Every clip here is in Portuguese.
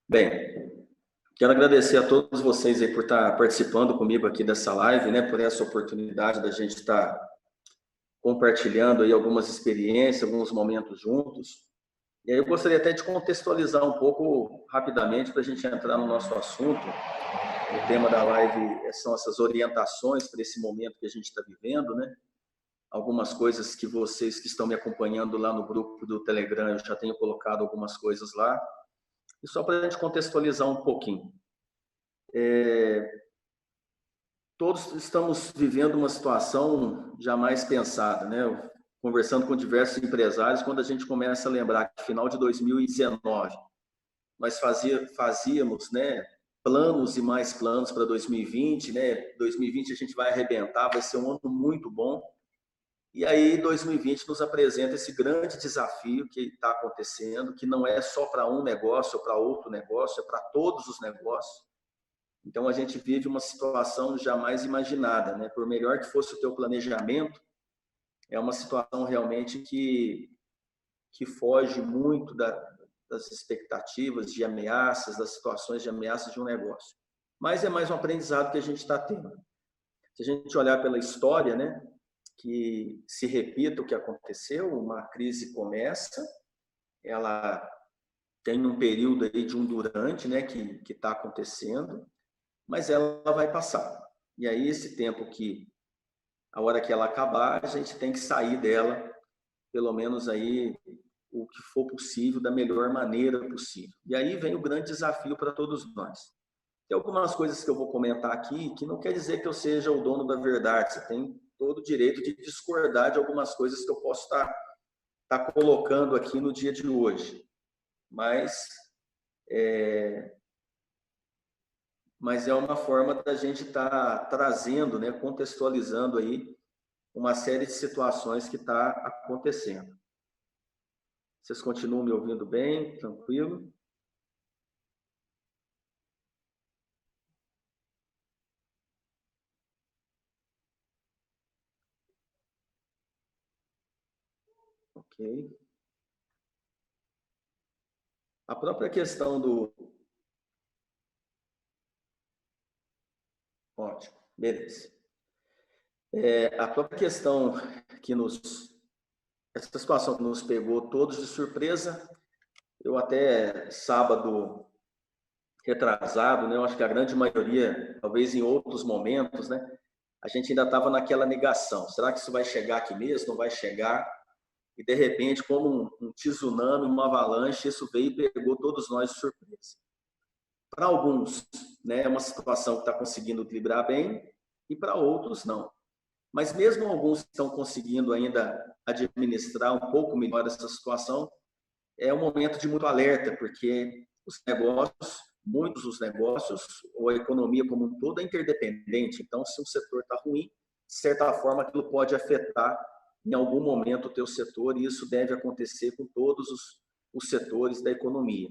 Bem, quero agradecer a todos vocês aí por estar participando comigo aqui dessa live, né, por essa oportunidade da gente estar compartilhando aí algumas experiências, alguns momentos juntos. E aí eu gostaria até de contextualizar um pouco rapidamente para a gente entrar no nosso assunto. O tema da live são essas orientações para esse momento que a gente está vivendo, né? Algumas coisas que vocês que estão me acompanhando lá no grupo do Telegram, eu já tenho colocado algumas coisas lá. E só para a gente contextualizar um pouquinho. Todos estamos vivendo uma situação jamais pensada, né? Conversando com diversos empresários, quando a gente começa a lembrar que final de 2019 nós fazíamos, né, planos e mais planos para 2020, né? 2020 a gente vai arrebentar, vai ser um ano muito bom. E aí 2020 nos apresenta esse grande desafio que está acontecendo, que não é só para um negócio ou para outro negócio, é para todos os negócios. Então, a gente vive uma situação jamais imaginada, né? Por melhor que fosse o teu planejamento, é uma situação realmente que foge muito das expectativas de ameaças, das situações de ameaças de um negócio. Mas é mais um aprendizado que a gente está tendo. Se a gente olhar pela história, né, que se repita o que aconteceu, uma crise começa, ela tem um período aí de um durante, né, que está acontecendo, mas ela vai passar. E aí esse tempo que, a hora que ela acabar, a gente tem que sair dela, pelo menos aí o que for possível, da melhor maneira possível. E aí vem o grande desafio para todos nós. Tem algumas coisas que eu vou comentar aqui que não quer dizer que eu seja o dono da verdade. Você tem todo o direito de discordar de algumas coisas que eu posso estar colocando aqui no dia de hoje. Mas é uma forma da gente estar trazendo, né, contextualizando aí uma série de situações que está acontecendo. Vocês continuam me ouvindo bem? Tranquilo? Ok. A própria questão do... Ótimo, beleza. A própria questão que nos... Essa situação que nos pegou todos de surpresa, eu até sábado retrasado, né? Eu acho que a grande maioria, talvez em outros momentos, né? A gente ainda estava naquela negação. Será que isso vai chegar aqui mesmo? Não vai chegar? E de repente, como um tsunami, uma avalanche, isso veio e pegou todos nós de surpresa. Para alguns, né, é uma situação que está conseguindo equilibrar bem, e para outros não. Mas mesmo alguns que estão conseguindo ainda administrar um pouco melhor essa situação, é um momento de muito alerta, porque os negócios, muitos dos negócios, ou a economia como um todo é interdependente. Então, se um setor está ruim, de certa forma, aquilo pode afetar em algum momento o teu setor, e isso deve acontecer com todos os setores da economia.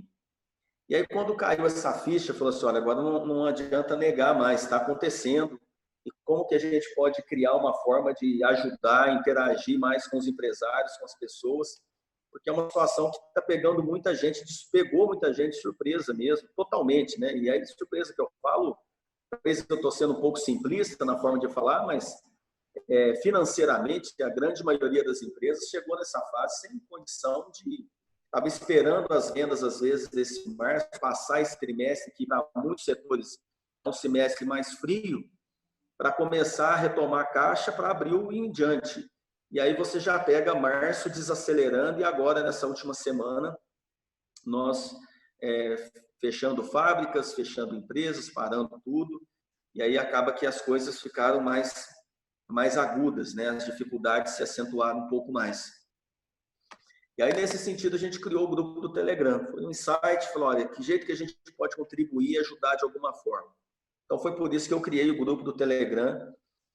E aí, quando caiu essa ficha, falou assim, olha, agora não adianta negar mais, está acontecendo, e como que a gente pode criar uma forma de ajudar, interagir mais com os empresários, com as pessoas, porque é uma situação que está pegando muita gente, pegou muita gente de surpresa mesmo, totalmente, né? E aí, de surpresa que eu falo, talvez eu estou sendo um pouco simplista na forma de falar, mas financeiramente, a grande maioria das empresas chegou nessa fase sem condição de... Estava esperando as vendas, às vezes, desse março, passar esse trimestre, que para muitos setores é um semestre mais frio, para começar a retomar a caixa para abril e em diante. E aí você já pega março desacelerando, e agora, nessa última semana, nós fechando fábricas, fechando empresas, parando tudo, e aí acaba que as coisas ficaram mais agudas, né? As dificuldades se acentuaram um pouco mais. E aí, nesse sentido, a gente criou o grupo do Telegram. Foi um insight, falou, olha, que jeito que a gente pode contribuir e ajudar de alguma forma. Então, foi por isso que eu criei o grupo do Telegram.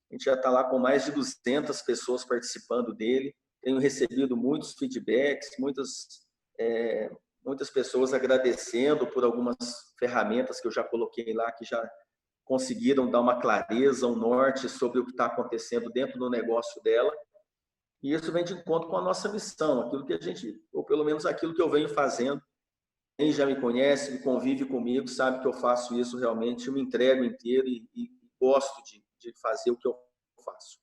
A gente já está lá com mais de 200 pessoas participando dele. Tenho recebido muitos feedbacks, muitas pessoas agradecendo por algumas ferramentas que eu já coloquei lá, que já conseguiram dar uma clareza, um norte sobre o que está acontecendo dentro do negócio dela. E isso vem de encontro com a nossa missão, aquilo que a gente, ou pelo menos aquilo que eu venho fazendo já me conhece, convive comigo, sabe que eu faço isso realmente, eu me entrego inteiro e gosto de fazer o que eu faço.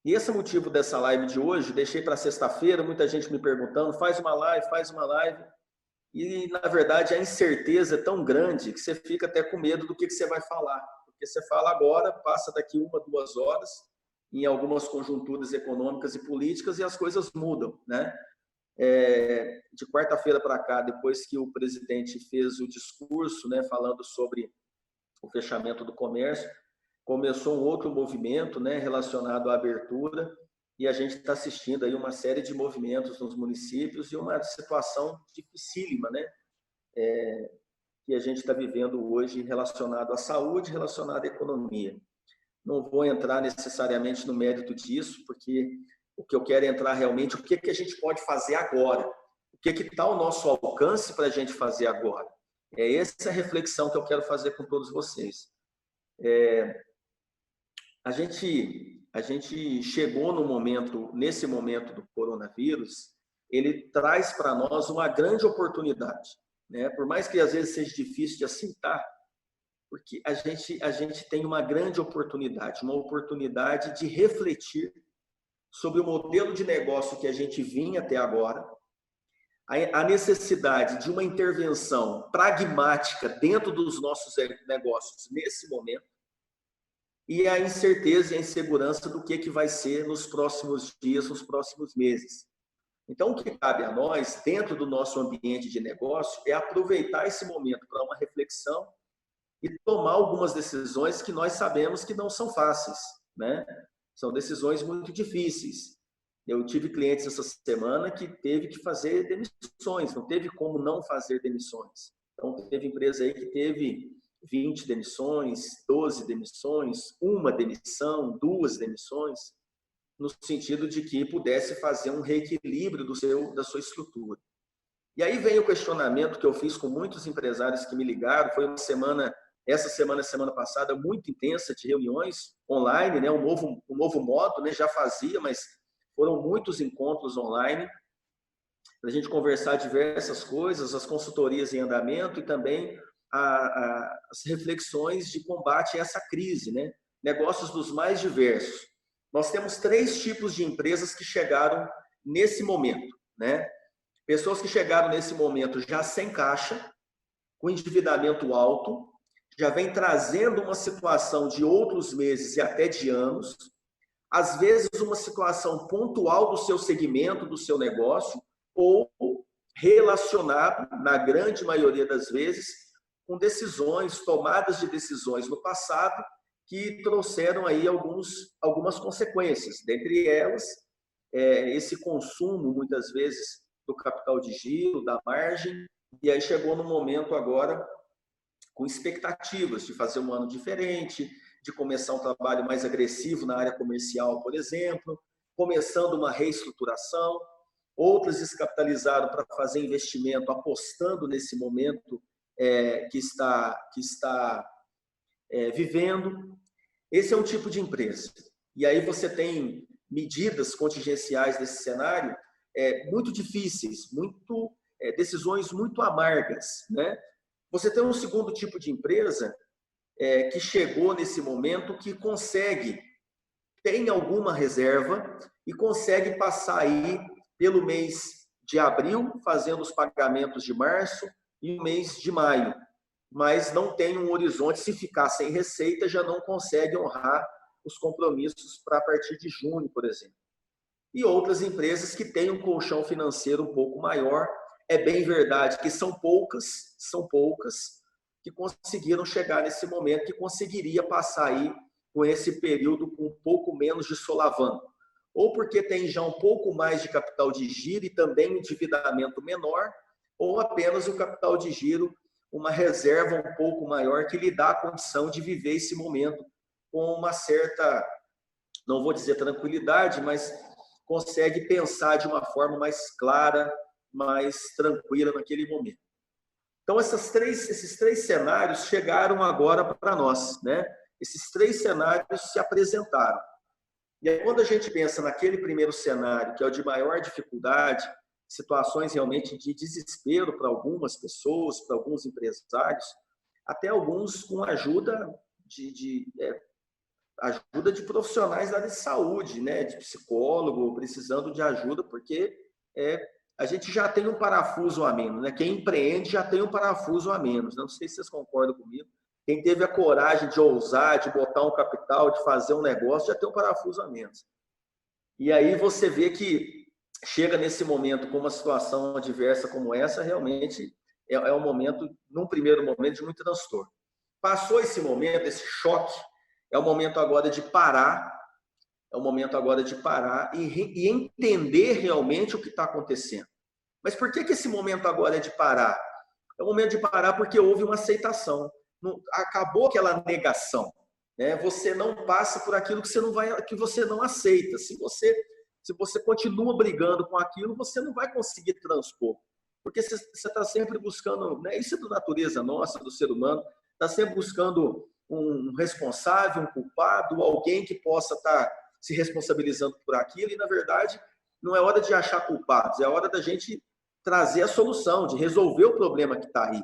E esse é o motivo dessa live de hoje, deixei para sexta-feira, muita gente me perguntando, faz uma live, e na verdade a incerteza é tão grande que você fica até com medo do que você vai falar, porque você fala agora, passa daqui 1, 2 horas, em algumas conjunturas econômicas e políticas, e as coisas mudam, né? De quarta-feira para cá, depois que o presidente fez o discurso, né, falando sobre o fechamento do comércio, começou um outro movimento, né, relacionado à abertura, e a gente está assistindo aí uma série de movimentos nos municípios e uma situação dificílima, né, que a gente está vivendo hoje relacionado à saúde, relacionado à economia. Não vou entrar necessariamente no mérito disso, porque o que eu quero é entrar realmente, o que a gente pode fazer agora? O que está ao nosso alcance para a gente fazer agora? É essa a reflexão que eu quero fazer com todos vocês. A gente chegou no momento, nesse momento do coronavírus, ele traz para nós uma grande oportunidade, né? Por mais que às vezes seja difícil de aceitar, porque a gente tem uma grande oportunidade, uma oportunidade de refletir sobre o modelo de negócio que a gente vinha até agora, a necessidade de uma intervenção pragmática dentro dos nossos negócios nesse momento, e a incerteza e a insegurança do que vai ser nos próximos dias, nos próximos meses. Então, o que cabe a nós, dentro do nosso ambiente de negócio, é aproveitar esse momento para uma reflexão e tomar algumas decisões que nós sabemos que não são fáceis, né? São decisões muito difíceis. Eu tive clientes essa semana que teve que fazer demissões, não teve como não fazer demissões. Então, teve empresa aí que teve 20 demissões, 12 demissões, 1 demissão, 2 demissões, no sentido de que pudesse fazer um reequilíbrio da sua estrutura. E aí vem o questionamento que eu fiz com muitos empresários que me ligaram, foi uma semana, essa semana passada, muito intensa de reuniões online, né? um novo modo, né? Já fazia, mas foram muitos encontros online, para a gente conversar diversas coisas, as consultorias em andamento e também as reflexões de combate a essa crise, né? Negócios dos mais diversos. Nós temos 3 tipos de empresas que chegaram nesse momento, né? Pessoas que chegaram nesse momento já sem caixa, com endividamento alto, já vem trazendo uma situação de outros meses e até de anos, às vezes uma situação pontual do seu segmento, do seu negócio, ou relacionado, na grande maioria das vezes, com decisões, tomadas de decisões no passado, que trouxeram aí algumas consequências, dentre elas, esse consumo, muitas vezes, do capital de giro, da margem, e aí chegou no momento agora com expectativas de fazer um ano diferente, de começar um trabalho mais agressivo na área comercial, por exemplo, começando uma reestruturação, outras descapitalizaram para fazer investimento, apostando nesse momento que está vivendo. Esse é um tipo de empresa. E aí você tem medidas contingenciais desse cenário muito difíceis, decisões muito amargas, né? Você tem um segundo tipo de empresa que chegou nesse momento que tem alguma reserva e consegue passar aí pelo mês de abril, fazendo os pagamentos de março e o mês de maio, mas não tem um horizonte, se ficar sem receita, já não consegue honrar os compromissos para a partir de junho, por exemplo. E outras empresas que têm um colchão financeiro um pouco maior, é bem verdade que são poucas que conseguiram chegar nesse momento, que conseguiria passar aí com esse período com um pouco menos de solavanco. Ou porque tem já um pouco mais de capital de giro e também um endividamento menor, ou apenas o capital de giro, uma reserva um pouco maior que lhe dá a condição de viver esse momento com uma certa, não vou dizer tranquilidade, mas consegue pensar de uma forma mais clara, mais tranquila naquele momento. Então, esses três cenários chegaram agora para nós, né? Esses 3 cenários se apresentaram. E aí, quando a gente pensa naquele primeiro cenário, que é o de maior dificuldade, situações realmente de desespero para algumas pessoas, para alguns empresários, até alguns com ajuda ajuda de profissionais da área de saúde, né, de psicólogo, precisando de ajuda, porque a gente já tem um parafuso a menos, né? Quem empreende já tem um parafuso a menos. Não sei se vocês concordam comigo. Quem teve a coragem de ousar, de botar um capital, de fazer um negócio, já tem um parafuso a menos. E aí você vê que chega nesse momento com uma situação adversa como essa, realmente é um momento, num primeiro momento, de muito transtorno. Passou esse momento, esse choque, é o momento agora de parar, e entender realmente o que está acontecendo. Mas por que esse momento agora é de parar? É o momento de parar porque houve uma aceitação. Acabou aquela negação, né? Você não passa por aquilo que você não aceita. Se você continua brigando com aquilo, você não vai conseguir transpor, porque você está sempre buscando, né? Isso é da natureza nossa, do ser humano, está sempre buscando um responsável, um culpado, alguém que possa estar se responsabilizando por aquilo, e na verdade não é hora de achar culpados, é hora da gente trazer a solução, de resolver o problema que está aí.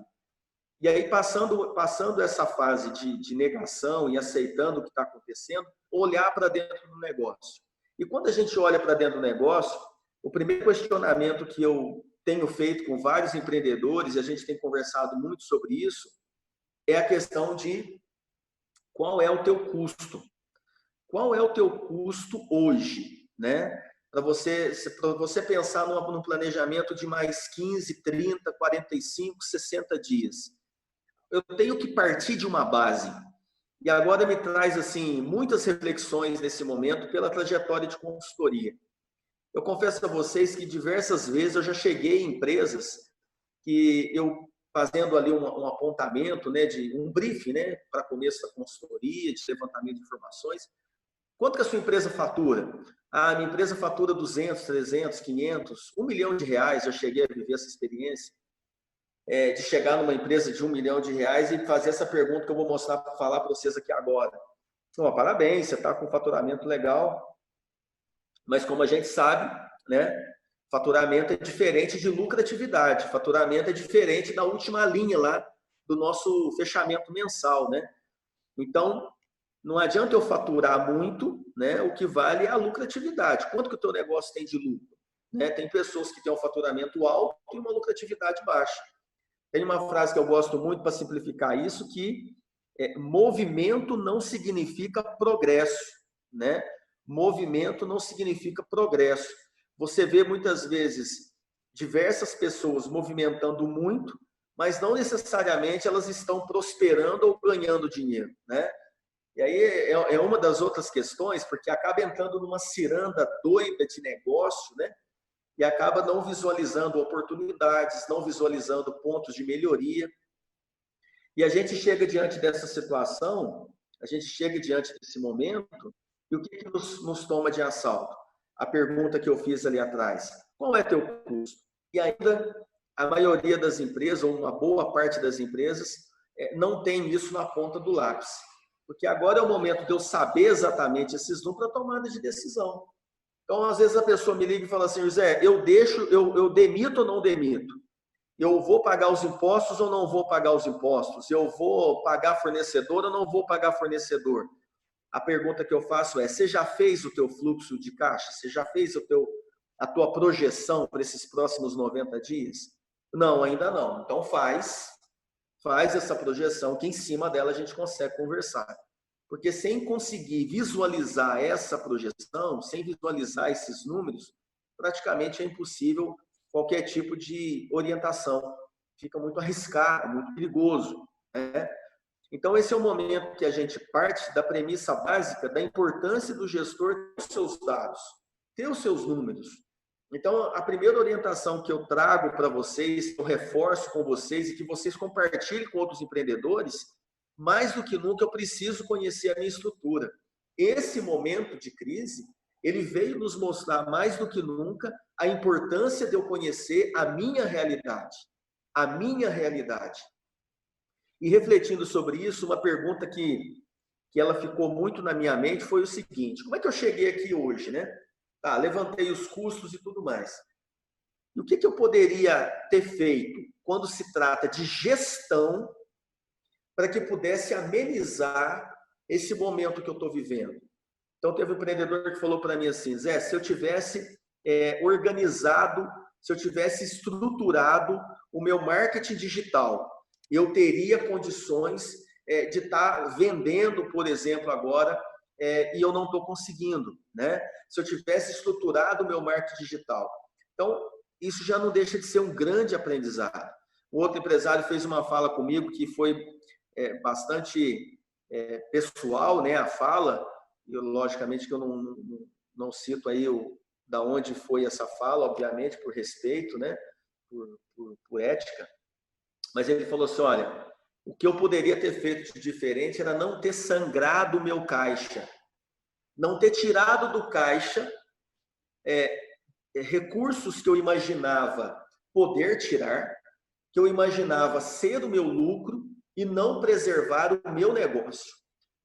E aí, passando essa fase de negação e aceitando o que está acontecendo, olhar para dentro do negócio. E quando a gente olha para dentro do negócio, o primeiro questionamento que eu tenho feito com vários empreendedores, e a gente tem conversado muito sobre isso, é a questão de qual é o teu custo. Qual é o teu custo hoje, né? Para você pensar num planejamento de mais 15, 30, 45, 60 dias. Eu tenho que partir de uma base. E agora me traz assim muitas reflexões nesse momento pela trajetória de consultoria. Eu confesso a vocês que diversas vezes eu já cheguei em empresas que eu fazendo ali um apontamento, né, de um briefing, né, para começo da consultoria, de levantamento de informações. Quanto que a sua empresa fatura? Ah, minha empresa fatura 200, 300, 500, 1 milhão de reais. Eu cheguei a viver essa experiência. De chegar numa empresa de 1 milhão de reais e fazer essa pergunta que eu vou falar para vocês aqui agora. Então, parabéns, você está com um faturamento legal, mas como a gente sabe, né, faturamento é diferente de lucratividade, faturamento é diferente da última linha lá do nosso fechamento mensal, né? Então, não adianta eu faturar muito, né? O que vale é a lucratividade. Quanto que o teu negócio tem de lucro? Né? Tem pessoas que têm um faturamento alto e uma lucratividade baixa. Tem uma frase que eu gosto muito para simplificar isso, que movimento não significa progresso, né? Movimento não significa progresso. Você vê muitas vezes diversas pessoas movimentando muito, mas não necessariamente elas estão prosperando ou ganhando dinheiro, né? E aí é uma das outras questões, porque acaba entrando numa ciranda doida de negócio, né? E acaba não visualizando oportunidades, não visualizando pontos de melhoria. E a gente chega diante dessa situação, a gente chega diante desse momento, e o que nos toma de assalto? A pergunta que eu fiz ali atrás: qual é teu custo? E ainda a maioria das empresas, ou uma boa parte das empresas, não tem isso na ponta do lápis. Porque agora é o momento de eu saber exatamente esses números para tomada de decisão. Então, às vezes a pessoa me liga e fala assim: José, eu demito ou não demito? Eu vou pagar os impostos ou não vou pagar os impostos? Eu vou pagar fornecedor ou não vou pagar fornecedor? A pergunta que eu faço é: você já fez o teu fluxo de caixa? Você já fez a tua projeção para esses próximos 90 dias? Não, ainda não. Então faz essa projeção, que em cima dela a gente consegue conversar. Porque sem conseguir visualizar essa projeção, sem visualizar esses números, praticamente é impossível qualquer tipo de orientação. Fica muito arriscado, muito perigoso, né? Então, esse é o momento que a gente parte da premissa básica da importância do gestor ter os seus dados, ter os seus números. Então, a primeira orientação que eu trago para vocês, que eu reforço com vocês e que vocês compartilhem com outros empreendedores, mais do que nunca eu preciso conhecer a minha estrutura. Esse momento de crise, ele veio nos mostrar mais do que nunca a importância de eu conhecer a minha realidade. A minha realidade. E refletindo sobre isso, uma pergunta que ela ficou muito na minha mente foi o seguinte: como é que eu cheguei aqui hoje, né? Levantei os custos e tudo mais. E o que eu poderia ter feito quando se trata de gestão para que pudesse amenizar esse momento que eu estou vivendo? Então, teve um empreendedor que falou para mim assim: Zé, se eu tivesse organizado, se eu tivesse estruturado o meu marketing digital, eu teria condições de estar vendendo, por exemplo, agora, e eu não estou conseguindo, né? Se eu tivesse estruturado o meu marketing digital. Então, isso já não deixa de ser um grande aprendizado. O outro empresário fez uma fala comigo que foi bastante pessoal, né? A fala, logicamente que eu não cito aí da onde foi essa fala, obviamente, por respeito, né? Por ética. Mas ele falou assim: olha, o que eu poderia ter feito de diferente era não ter sangrado o meu caixa, não ter tirado do caixa recursos que eu imaginava poder tirar, que eu imaginava ser o meu lucro, e não preservar o meu negócio,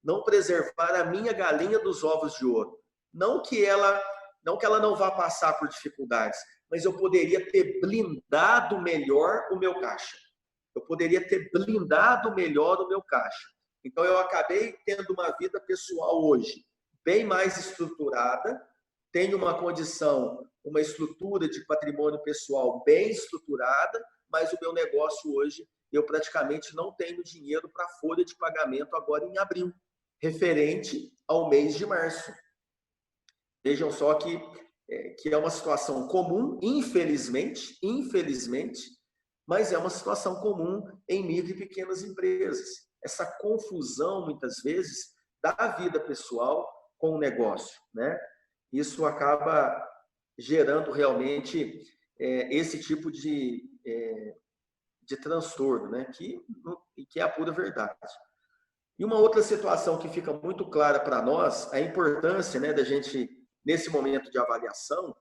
não preservar a minha galinha dos ovos de ouro. Não que ela não vá passar por dificuldades, mas eu poderia ter blindado melhor o meu caixa. Eu poderia ter blindado melhor o meu caixa. Então, eu acabei tendo uma vida pessoal hoje bem mais estruturada, tenho uma condição, uma estrutura de patrimônio pessoal bem estruturada, mas o meu negócio hoje, eu praticamente não tenho dinheiro para a folha de pagamento agora em abril, referente ao mês de março. Vejam só que é uma situação comum, infelizmente, mas é uma situação comum em micro e pequenas empresas. Essa confusão, muitas vezes, da vida pessoal com o negócio, né? Isso acaba gerando realmente esse tipo de transtorno, né? Que é a pura verdade. E uma outra situação que fica muito clara para nós, a importância, né, da gente, nesse momento de avaliação,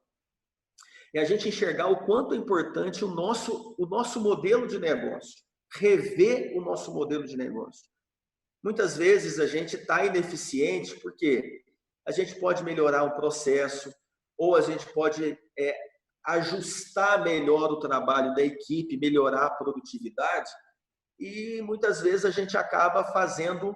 é a gente enxergar o quanto é importante o nosso modelo de negócio, rever o nosso modelo de negócio. Muitas vezes a gente está ineficiente porque a gente pode melhorar um processo, ou a gente pode ajustar melhor o trabalho da equipe, melhorar a produtividade, e muitas vezes a gente acaba fazendo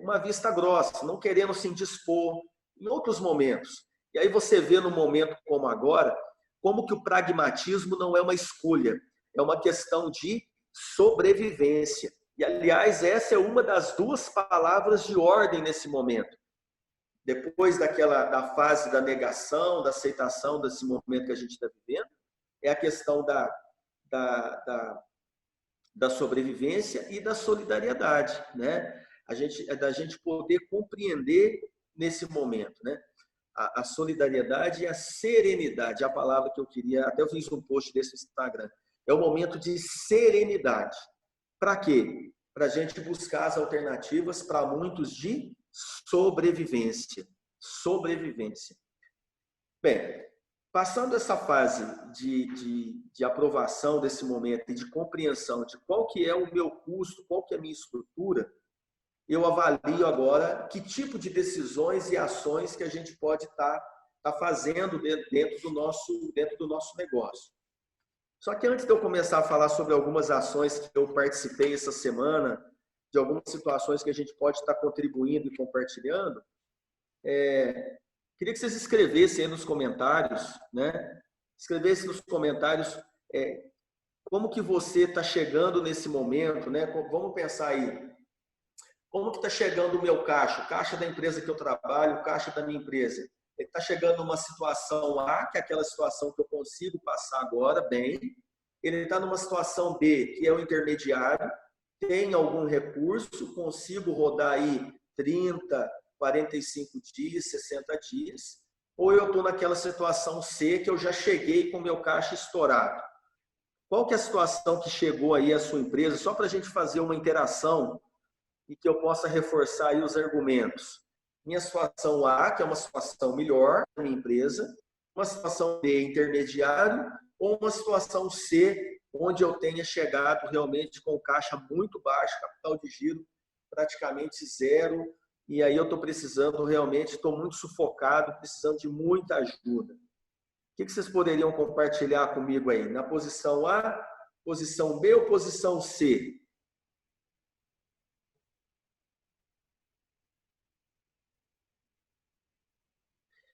uma vista grossa, não querendo se indispor em outros momentos. E aí você vê num momento como agora, como que o pragmatismo não é uma escolha, é uma questão de sobrevivência. E, aliás, essa é uma das duas palavras de ordem nesse momento. Depois da fase da negação, da aceitação desse momento que a gente está vivendo, é a questão da sobrevivência e da solidariedade, né? Da gente poder compreender nesse momento, né? A solidariedade e a serenidade, a palavra que eu queria, até eu fiz um post desse no Instagram, é o momento de serenidade. Para quê? Para a gente buscar as alternativas para muitos de sobrevivência. Sobrevivência. Bem, passando essa fase de aprovação desse momento e de compreensão de qual que é o meu custo, qual que é a minha estrutura, eu avalio agora que tipo de decisões e ações que a gente pode estar fazendo dentro do nosso negócio. Só que antes de eu começar a falar sobre algumas ações que eu participei essa semana, de algumas situações que a gente pode estar contribuindo e compartilhando, queria que vocês escrevessem aí nos comentários, né? Escrevessem nos comentários como que você está chegando nesse momento, né? Vamos pensar aí. Como que está chegando o meu caixa? O caixa da empresa que eu trabalho, o caixa da minha empresa. Ele está chegando numa situação A, que é aquela situação que eu consigo passar agora, bem. Ele está numa situação B, que é o intermediário. Tem algum recurso, consigo rodar aí 30, 45 dias, 60 dias. Ou eu estou naquela situação C, que eu já cheguei com o meu caixa estourado. Qual que é a situação que chegou aí a sua empresa? Só para a gente fazer uma interação e que eu possa reforçar aí os argumentos. Minha situação A, que é uma situação melhor da minha empresa, uma situação B, intermediário, ou uma situação C, onde eu tenha chegado realmente com caixa muito baixo, capital de giro praticamente zero, e aí eu estou precisando realmente, estou muito sufocado, precisando de muita ajuda. que vocês poderiam compartilhar comigo aí? Na posição A, posição B ou posição C?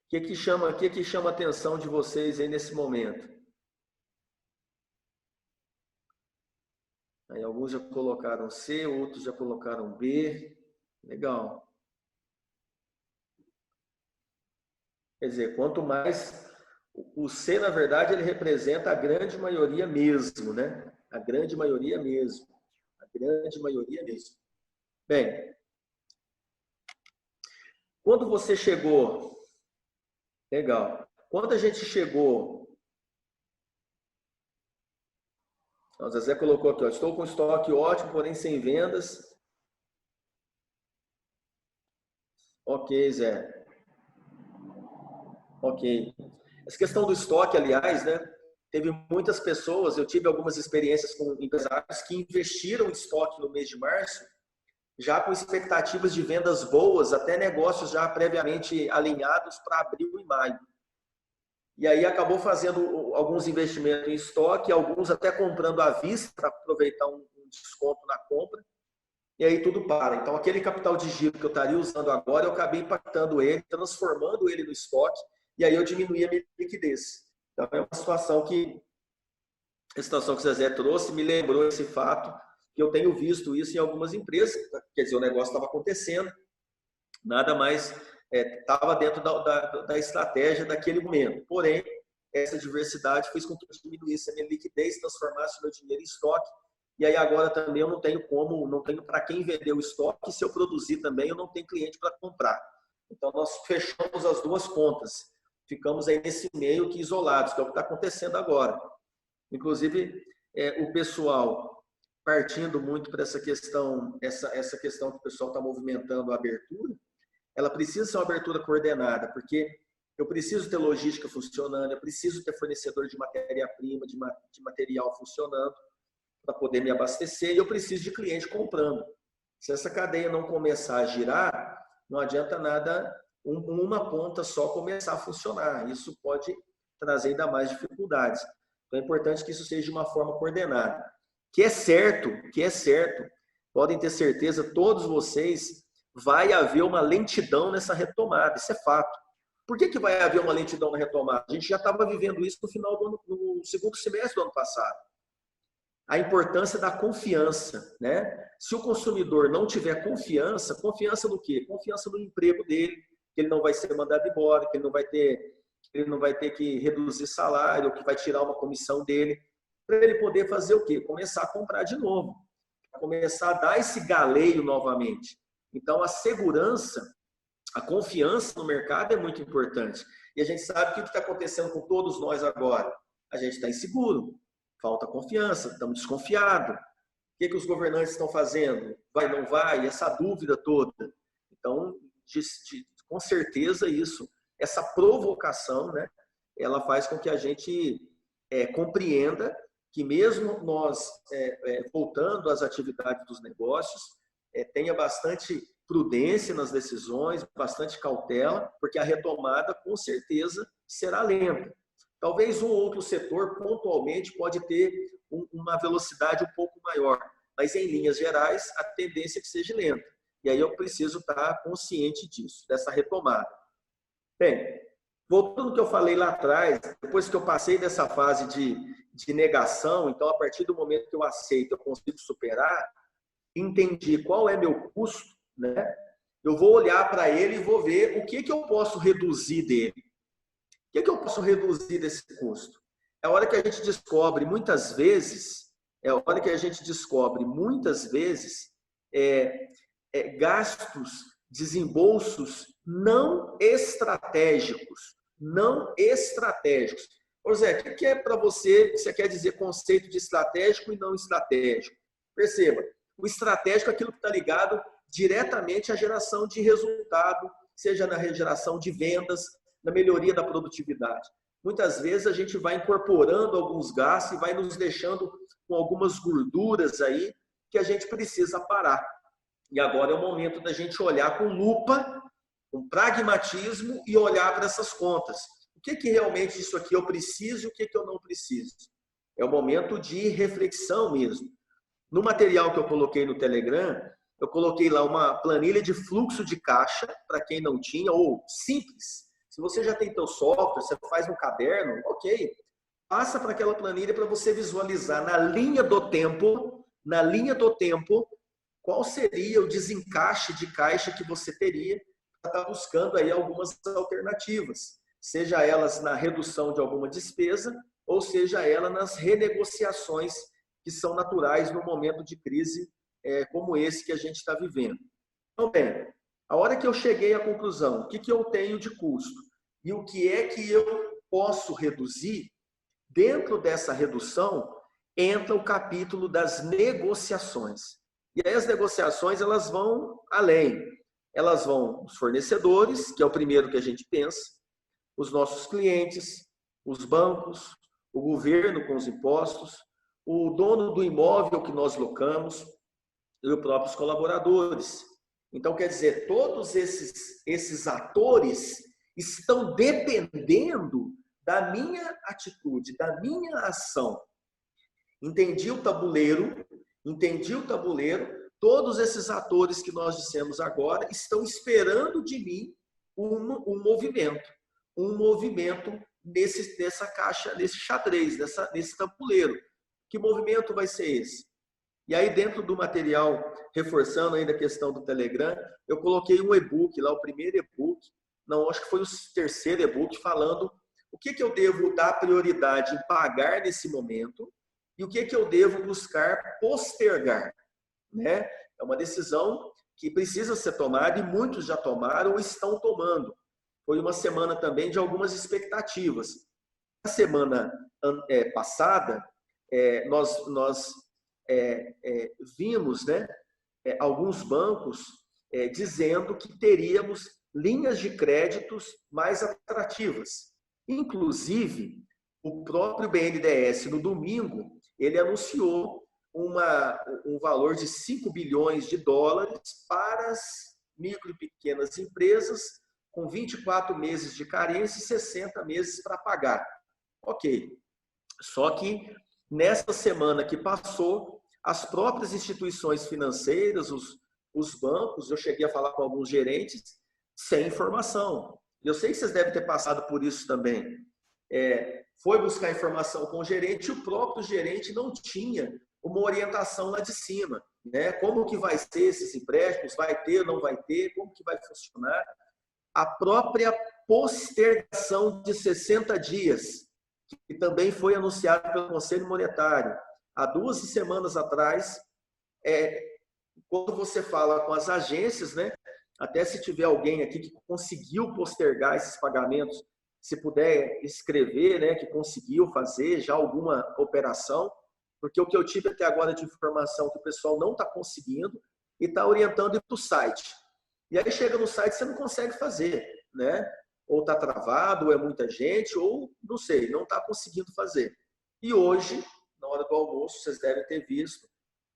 O que que chama a atenção de vocês aí nesse momento? Aí alguns já colocaram C, outros já colocaram B. Legal. Quer dizer, quanto mais... O C, na verdade, ele representa a grande maioria mesmo, né? A grande maioria mesmo. A grande maioria mesmo. Bem, quando você chegou... Legal. Quando a gente chegou... O Zezé colocou aqui, ó, estou com estoque ótimo, porém sem vendas. Ok, Zé. Ok. Essa questão do estoque, aliás, né? Teve muitas pessoas, eu tive algumas experiências com empresários que investiram em estoque no mês de março, já com expectativas de vendas boas, até negócios já previamente alinhados para abril e maio. E aí acabou fazendo alguns investimentos em estoque, alguns até comprando à vista para aproveitar um desconto na compra, e aí tudo para. Então, aquele capital de giro que eu estaria usando agora, eu acabei impactando ele, transformando ele no estoque, e aí eu diminuí a minha liquidez. Então, é uma situação que a situação que o Zezé trouxe me lembrou esse fato, que eu tenho visto isso em algumas empresas, quer dizer, o negócio estava acontecendo, nada mais estava dentro da estratégia daquele momento. Porém, essa diversidade fez com que eu diminuísse a minha liquidez, transformasse o meu dinheiro em estoque, e aí agora também eu não tenho como, não tenho para quem vender o estoque, se eu produzir também eu não tenho cliente para comprar. Então nós fechamos as duas pontas, ficamos aí nesse meio que isolados, que é o que está acontecendo agora. Inclusive, o pessoal partindo muito para essa questão que o pessoal está movimentando a abertura, ela precisa ser uma abertura coordenada, porque eu preciso ter logística funcionando, eu preciso ter fornecedor de matéria-prima, de material funcionando, para poder me abastecer, e eu preciso de cliente comprando. Se essa cadeia não começar a girar, não adianta nada uma ponta só começar a funcionar. Isso pode trazer ainda mais dificuldades. Então é importante que isso seja de uma forma coordenada. Que é certo, podem ter certeza, todos vocês, vai haver uma lentidão nessa retomada, isso é fato. Por que vai haver uma lentidão na retomada? A gente já estava vivendo isso no segundo semestre do ano passado. A importância da confiança, né? Se o consumidor não tiver confiança, confiança no quê? Confiança no emprego dele, que ele não vai ser mandado embora, que ele não vai ter que reduzir salário, que vai tirar uma comissão dele, para ele poder fazer o quê? Começar a comprar de novo, começar a dar esse galeio novamente. Então, a segurança, a confiança no mercado é muito importante. E a gente sabe que o que está acontecendo com todos nós agora? A gente está inseguro, falta confiança, estamos desconfiados. O que os governantes estão fazendo? Vai, não vai? Essa dúvida toda. Então, com certeza isso, essa provocação, né, ela faz com que a gente compreenda que mesmo nós voltando às atividades dos negócios, tenha bastante prudência nas decisões, bastante cautela, porque a retomada com certeza será lenta. Talvez um outro setor pontualmente pode ter uma velocidade um pouco maior, mas em linhas gerais a tendência é que seja lenta. E aí eu preciso estar consciente disso, dessa retomada. Bem, voltando ao que eu falei lá atrás, depois que eu passei dessa fase de negação, então a partir do momento que eu aceito, eu consigo superar, entendi qual é meu custo, né? Eu vou olhar para ele e vou ver o que eu posso reduzir dele. O que eu posso reduzir desse custo? É a hora que a gente descobre muitas vezes, gastos, desembolsos não estratégicos. Não estratégicos. Ô Zé, o que é para você, você quer dizer conceito de estratégico e não estratégico? Perceba, o estratégico é aquilo que está ligado diretamente à geração de resultado, seja na geração de vendas, na melhoria da produtividade. Muitas vezes a gente vai incorporando alguns gastos e vai nos deixando com algumas gorduras aí que a gente precisa parar. E agora é o momento da gente olhar com lupa, com pragmatismo e olhar para essas contas. o que realmente isso aqui eu preciso e o que eu não preciso. É o momento de reflexão mesmo. No material que eu coloquei no Telegram, eu coloquei lá uma planilha de fluxo de caixa, para quem não tinha, ou simples. Se você já tem teu software, você faz no caderno, ok. Passa para aquela planilha para você visualizar na linha do tempo, qual seria o desencaixe de caixa que você teria para estar buscando aí algumas alternativas. Seja elas na redução de alguma despesa, ou seja ela nas renegociações que são naturais no momento de crise como esse que a gente está vivendo. Então, bem, a hora que eu cheguei à conclusão, o que eu tenho de custo e o que é que eu posso reduzir, dentro dessa redução entra o capítulo das negociações. E aí as negociações elas vão além. Elas vão os fornecedores, que é o primeiro que a gente pensa, os nossos clientes, os bancos, o governo com os impostos, o dono do imóvel que nós locamos e os próprios colaboradores. Então, quer dizer, todos esses atores estão dependendo da minha atitude, da minha ação. Entendi o tabuleiro, todos esses atores que nós dissemos agora estão esperando de mim um movimento nessa caixa, nesse xadrez, nesse tabuleiro. Que movimento vai ser esse? E aí, dentro do material, reforçando ainda a questão do Telegram, eu coloquei um e-book lá, o primeiro e-book, não, acho que foi o terceiro e-book, falando o que eu devo dar prioridade em pagar nesse momento e o que eu devo buscar postergar. Né? É uma decisão que precisa ser tomada e muitos já tomaram ou estão tomando. Foi uma semana também de algumas expectativas. Na semana passada, nós vimos, né, alguns bancos dizendo que teríamos linhas de créditos mais atrativas. Inclusive, o próprio BNDES, no domingo, ele anunciou um valor de 5 bilhões de dólares para as micro e pequenas empresas, com 24 meses de carência e 60 meses para pagar. Ok. Só que nessa semana que passou, as próprias instituições financeiras, os bancos, eu cheguei a falar com alguns gerentes, sem informação. Eu sei que vocês devem ter passado por isso também. Foi buscar informação com o gerente e o próprio gerente não tinha uma orientação lá de cima. Né? Como que vai ser esses empréstimos? Vai ter, não vai ter? Como que vai funcionar? A própria postergação de 60 dias, que também foi anunciado pelo Conselho Monetário. Há 2 semanas atrás, quando você fala com as agências, né, até se tiver alguém aqui que conseguiu postergar esses pagamentos, se puder escrever, né, que conseguiu fazer já alguma operação, porque o que eu tive até agora de informação que o pessoal não está conseguindo e está orientando para o site. E aí chega no site você não consegue fazer, né? Ou está travado, ou é muita gente, ou não sei, não está conseguindo fazer. E hoje, na hora do almoço, vocês devem ter visto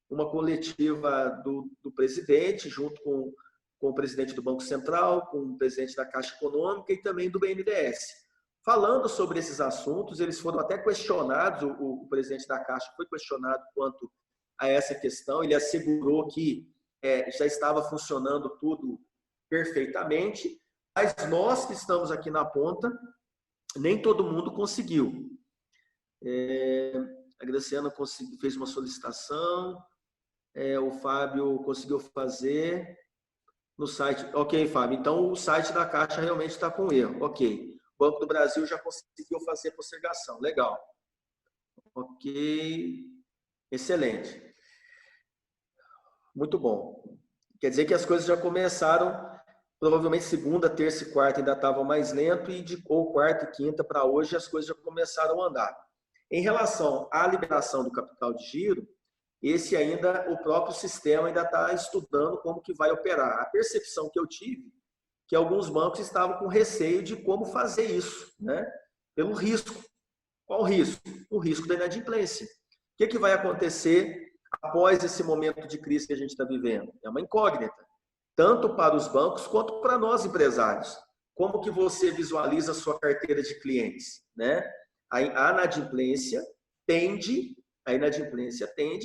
uma coletiva do presidente, junto com o presidente do Banco Central, com o presidente da Caixa Econômica e também do BNDES. Falando sobre esses assuntos, eles foram até questionados, o presidente da Caixa foi questionado quanto a essa questão, ele assegurou que já estava funcionando tudo perfeitamente, mas nós que estamos aqui na ponta, nem todo mundo conseguiu. A Graciana fez uma solicitação, o Fábio conseguiu fazer no site. Ok, Fábio, então o site da Caixa realmente está com erro. Ok. O Banco do Brasil já conseguiu fazer postergação. Legal. Ok. Excelente. Muito bom. Quer dizer que as coisas já começaram, provavelmente segunda, terça e quarta ainda estavam mais lento, ou quarta e quinta para hoje as coisas já começaram a andar. Em relação à liberação do capital de giro, esse ainda, o próprio sistema ainda está estudando como que vai operar. A percepção que eu tive, que alguns bancos estavam com receio de como fazer isso, né? Pelo risco. Qual o risco? O risco da inadimplência. O que vai acontecer após esse momento de crise que a gente está vivendo? É uma incógnita, tanto para os bancos quanto para nós empresários. como que você visualiza a sua carteira de clientes, né? A inadimplência tende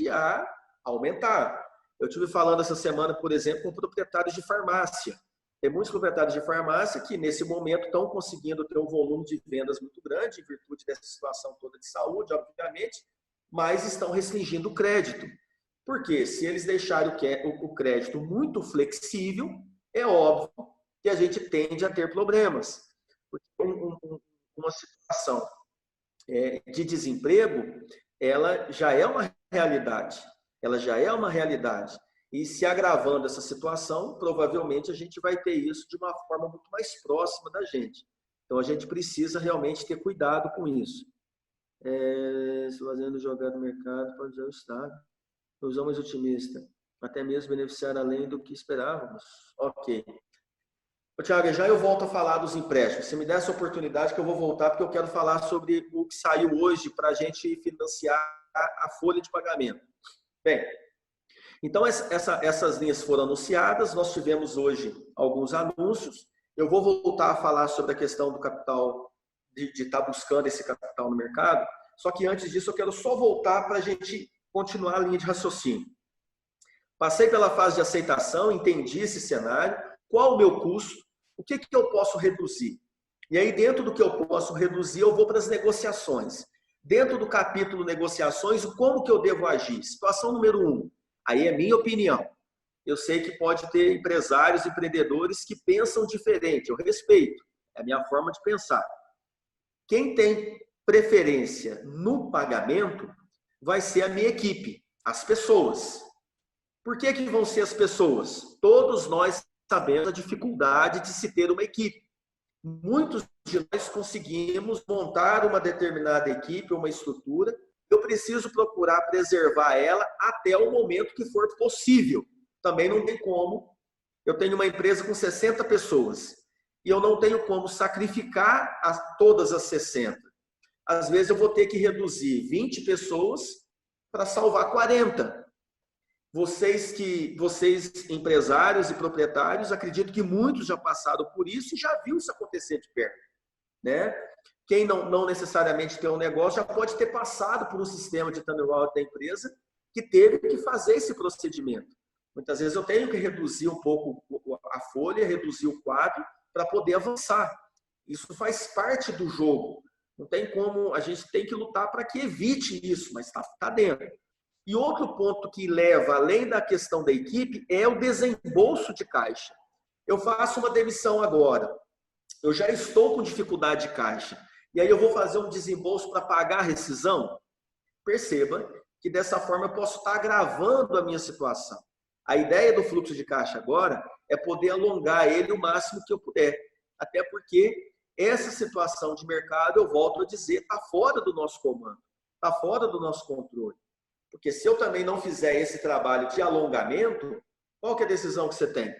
a aumentar. Eu estive falando essa semana, por exemplo, com proprietários de farmácia. Tem muitos proprietários de farmácia que, nesse momento, estão conseguindo ter um volume de vendas muito grande, em virtude dessa situação toda de saúde, obviamente, mas estão restringindo o crédito. Porque se eles deixarem o crédito muito flexível, é óbvio que a gente tende a ter problemas. Porque uma situação de desemprego, ela já é uma realidade. E se agravando essa situação, provavelmente a gente vai ter isso de uma forma muito mais próxima da gente. Então a gente precisa realmente ter cuidado com isso. Se fazendo jogar no mercado, pode usar o Estado. Ilusão mais otimista. Até mesmo beneficiar além do que esperávamos. Ok. Tiago, já eu volto a falar dos empréstimos. Se me der essa oportunidade que eu vou voltar, porque eu quero falar sobre o que saiu hoje para a gente financiar a folha de pagamento. Bem, então essas linhas foram anunciadas, nós tivemos hoje alguns anúncios. Eu vou voltar a falar sobre a questão do capital, de estar buscando esse capital no mercado, só que antes disso eu quero só voltar para a gente continuar a linha de raciocínio. Passei pela fase de aceitação, entendi esse cenário, qual o meu custo, o que eu posso reduzir? E aí, dentro do que eu posso reduzir, eu vou para as negociações. Dentro do capítulo negociações, como que eu devo agir? Situação número 1. Aí é minha opinião. Eu sei que pode ter empresários, empreendedores que pensam diferente. Eu respeito. É a minha forma de pensar. Quem tem preferência no pagamento vai ser a minha equipe, as pessoas. Por que vão ser as pessoas? Todos nós sabemos a dificuldade de se ter uma equipe. Muitos de nós conseguimos montar uma determinada equipe, uma estrutura. Eu preciso procurar preservar ela até o momento que for possível. Também não tem como. Eu tenho uma empresa com 60 pessoas e eu não tenho como sacrificar todas as 60. Às vezes eu vou ter que reduzir 20 pessoas para salvar 40. Vocês, empresários e proprietários, acredito que muitos já passaram por isso e já viu isso acontecer de perto, né? Quem não necessariamente tem um negócio já pode ter passado por um sistema de turnaround da empresa que teve que fazer esse procedimento. Muitas vezes eu tenho que reduzir um pouco a folha, reduzir o quadro para poder avançar. Isso faz parte do jogo. Não tem como, a gente tem que lutar para que evite isso, mas está dentro. E outro ponto que leva, além da questão da equipe, é o desembolso de caixa. Eu faço uma demissão agora, eu já estou com dificuldade de caixa, e aí eu vou fazer um desembolso para pagar a rescisão? Perceba que dessa forma eu posso estar agravando a minha situação. A ideia do fluxo de caixa agora é poder alongar ele o máximo que eu puder. Até porque essa situação de mercado, eu volto a dizer, está fora do nosso comando, está fora do nosso controle. Porque se eu também não fizer esse trabalho de alongamento, qual que é a decisão que você tem?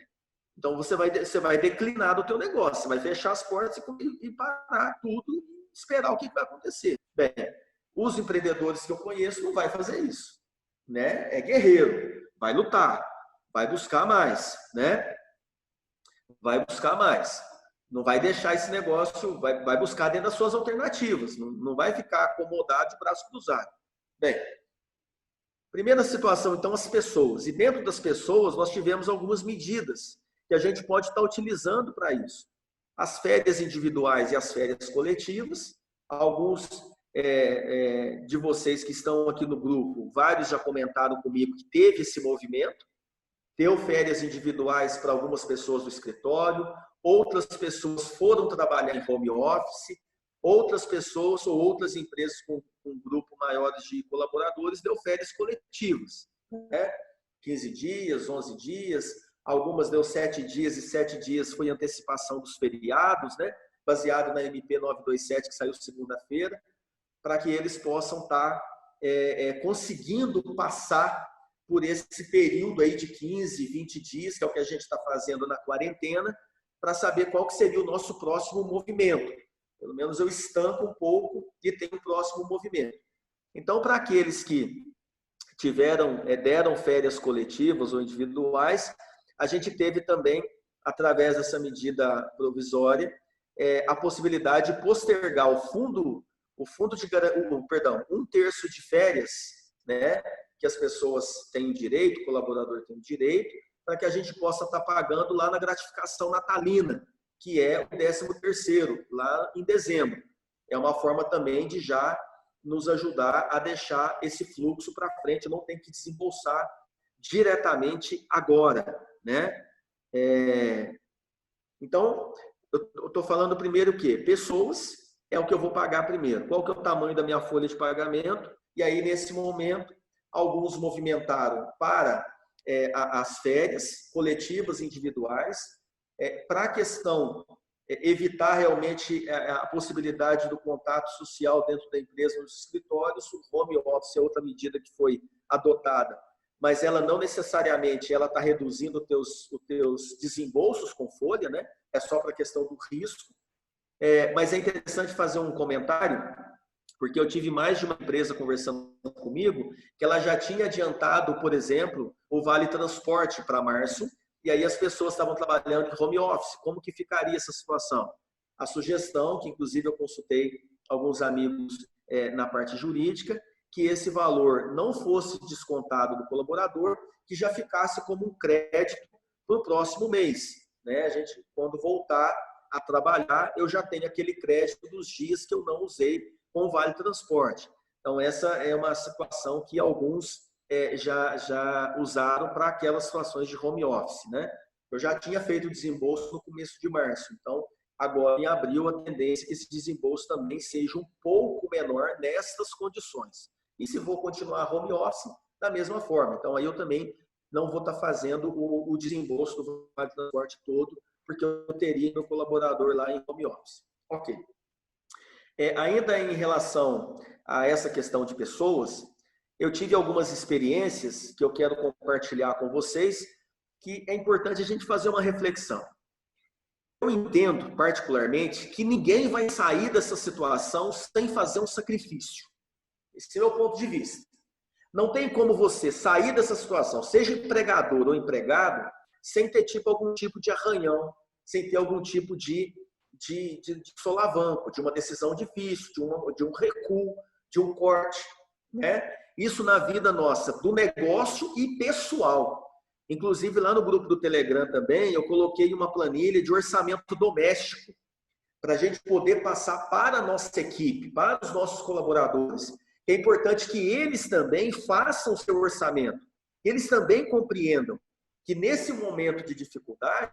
Então você vai declinar do teu negócio, você vai fechar as portas e parar tudo e esperar o que vai acontecer. Bem, os empreendedores que eu conheço não vai fazer isso, né? É guerreiro, vai lutar, vai buscar mais, né? Vai buscar mais. Não vai deixar esse negócio, vai buscar dentro das suas alternativas, não vai ficar acomodado de braço cruzado. Bem, primeira situação, então, as pessoas. E dentro das pessoas, nós tivemos algumas medidas que a gente pode estar utilizando para isso. As férias individuais e as férias coletivas. Alguns de vocês que estão aqui no grupo, vários já comentaram comigo que teve esse movimento. Deu férias individuais para algumas pessoas do escritório, outras pessoas foram trabalhar em home office, outras pessoas ou outras empresas com um grupo maior de colaboradores deu férias coletivas, né? 15 dias, 11 dias, algumas deu 7 dias e 7 dias foi antecipação dos feriados, né? Baseado na MP 927 que saiu segunda-feira, para que eles possam estar conseguindo passar por esse período aí de 15, 20 dias, que é o que a gente está fazendo na quarentena, para saber qual que seria o nosso próximo movimento. Pelo menos eu estanco um pouco e tenho um próximo movimento. Então, para aqueles que deram férias coletivas ou individuais, a gente teve também através dessa medida provisória, a possibilidade de postergar perdão, 1/3 de férias, né, que as pessoas têm direito, o colaborador tem direito, para que a gente possa estar pagando lá na gratificação natalina, que é o 13º, lá em dezembro. É uma forma também de já nos ajudar a deixar esse fluxo para frente, não tem que desembolsar diretamente agora, né? Então, eu estou falando primeiro o quê? Pessoas é o que eu vou pagar primeiro. Qual que é o tamanho da minha folha de pagamento? E aí, nesse momento, alguns movimentaram para as férias coletivas individuais, para a questão evitar realmente a possibilidade do contato social dentro da empresa, nos escritórios. O home office é outra medida que foi adotada, mas ela não necessariamente ela está reduzindo os teus desembolsos com folha, né? É só para a questão do risco. Mas é interessante fazer um comentário, porque eu tive mais de uma empresa conversando comigo que ela já tinha adiantado, por exemplo, o Vale Transporte para março, e aí as pessoas estavam trabalhando em home office. Como que ficaria essa situação? A sugestão, que inclusive eu consultei alguns amigos na parte jurídica, que esse valor não fosse descontado do colaborador, que já ficasse como um crédito para o próximo mês, né? A gente, quando voltar a trabalhar, eu já tenho aquele crédito dos dias que eu não usei com o Vale Transporte. Então, essa é uma situação que alguns já usaram para aquelas situações de home office, né? Eu já tinha feito o desembolso no começo de março, então agora em abril a tendência é que esse desembolso também seja um pouco menor nestas condições. E se vou continuar home office, da mesma forma. Então aí eu também não vou estar fazendo o desembolso do Vale Transporte todo, porque eu teria meu colaborador lá em home office. Ok. Ainda em relação a essa questão de pessoas, eu tive algumas experiências que eu quero compartilhar com vocês, que é importante a gente fazer uma reflexão. Eu entendo, particularmente, que ninguém vai sair dessa situação sem fazer um sacrifício. Esse é o meu ponto de vista. Não tem como você sair dessa situação, seja empregador ou empregado, sem ter algum tipo de arranhão, sem ter algum tipo de solavanco, de uma decisão difícil, de um recuo, de um corte, né? Isso na vida nossa, do negócio e pessoal. Inclusive, lá no grupo do Telegram também, eu coloquei uma planilha de orçamento doméstico, para a gente poder passar para a nossa equipe, para os nossos colaboradores. É importante que eles também façam o seu orçamento, eles também compreendam que nesse momento de dificuldade,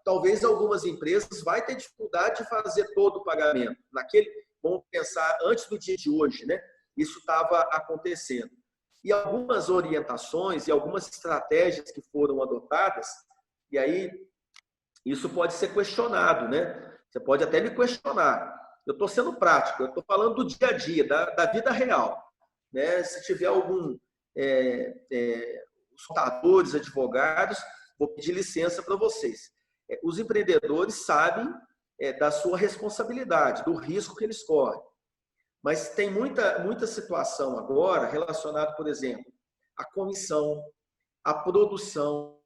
talvez algumas empresas vão ter dificuldade de fazer todo o pagamento. Vamos pensar, antes do dia de hoje, né? Isso estava acontecendo. E algumas orientações e algumas estratégias que foram adotadas, e aí isso pode ser questionado, né? Você pode até me questionar. Eu estou sendo prático, eu estou falando do dia a dia, da vida real, né? Se tiver algum os contadores, advogados, vou pedir licença para vocês. Os empreendedores sabem da sua responsabilidade, do risco que eles correm. Mas tem muita situação agora relacionada, por exemplo, à comissão, à produção,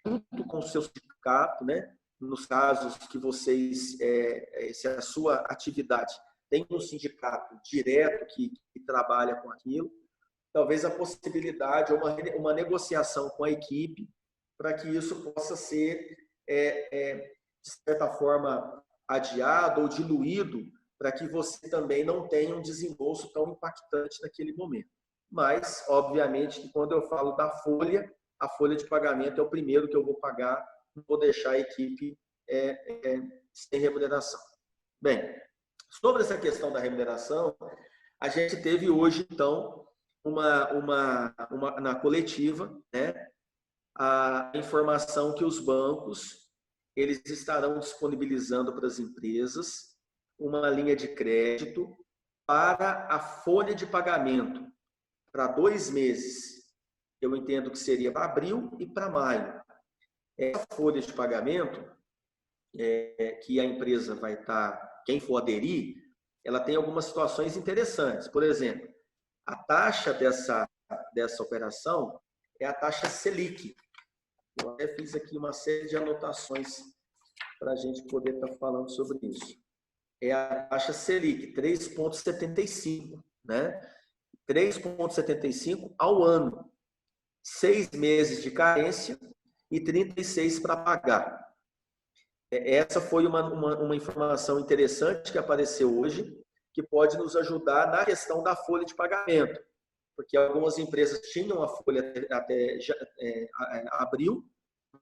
junto com o seu sindicato, né? Nos casos que vocês, se a sua atividade tem um sindicato direto que trabalha com aquilo, talvez a possibilidade ou uma negociação com a equipe para que isso possa ser, de certa forma, adiado ou diluído, para que você também não tenha um desembolso tão impactante naquele momento. Mas, obviamente, que quando eu falo da folha, a folha de pagamento é o primeiro que eu vou pagar, não vou deixar a equipe sem remuneração. Bem, sobre essa questão da remuneração, a gente teve hoje, então, na coletiva, né, a informação que os bancos eles estarão disponibilizando para as empresas uma linha de crédito para a folha de pagamento para 2 meses. Eu entendo que seria para abril e para maio. Essa folha de pagamento que a empresa vai estar, quem for aderir, ela tem algumas situações interessantes. Por exemplo, A taxa dessa operação é a taxa Selic. Eu até fiz aqui uma série de anotações para a gente poder estar falando sobre isso. É a taxa Selic, 3,75, né? 3,75 ao ano. 6 meses de carência e 36 para pagar. Essa foi uma informação interessante que apareceu hoje, que pode nos ajudar na questão da folha de pagamento, porque algumas empresas tinham a folha até abril,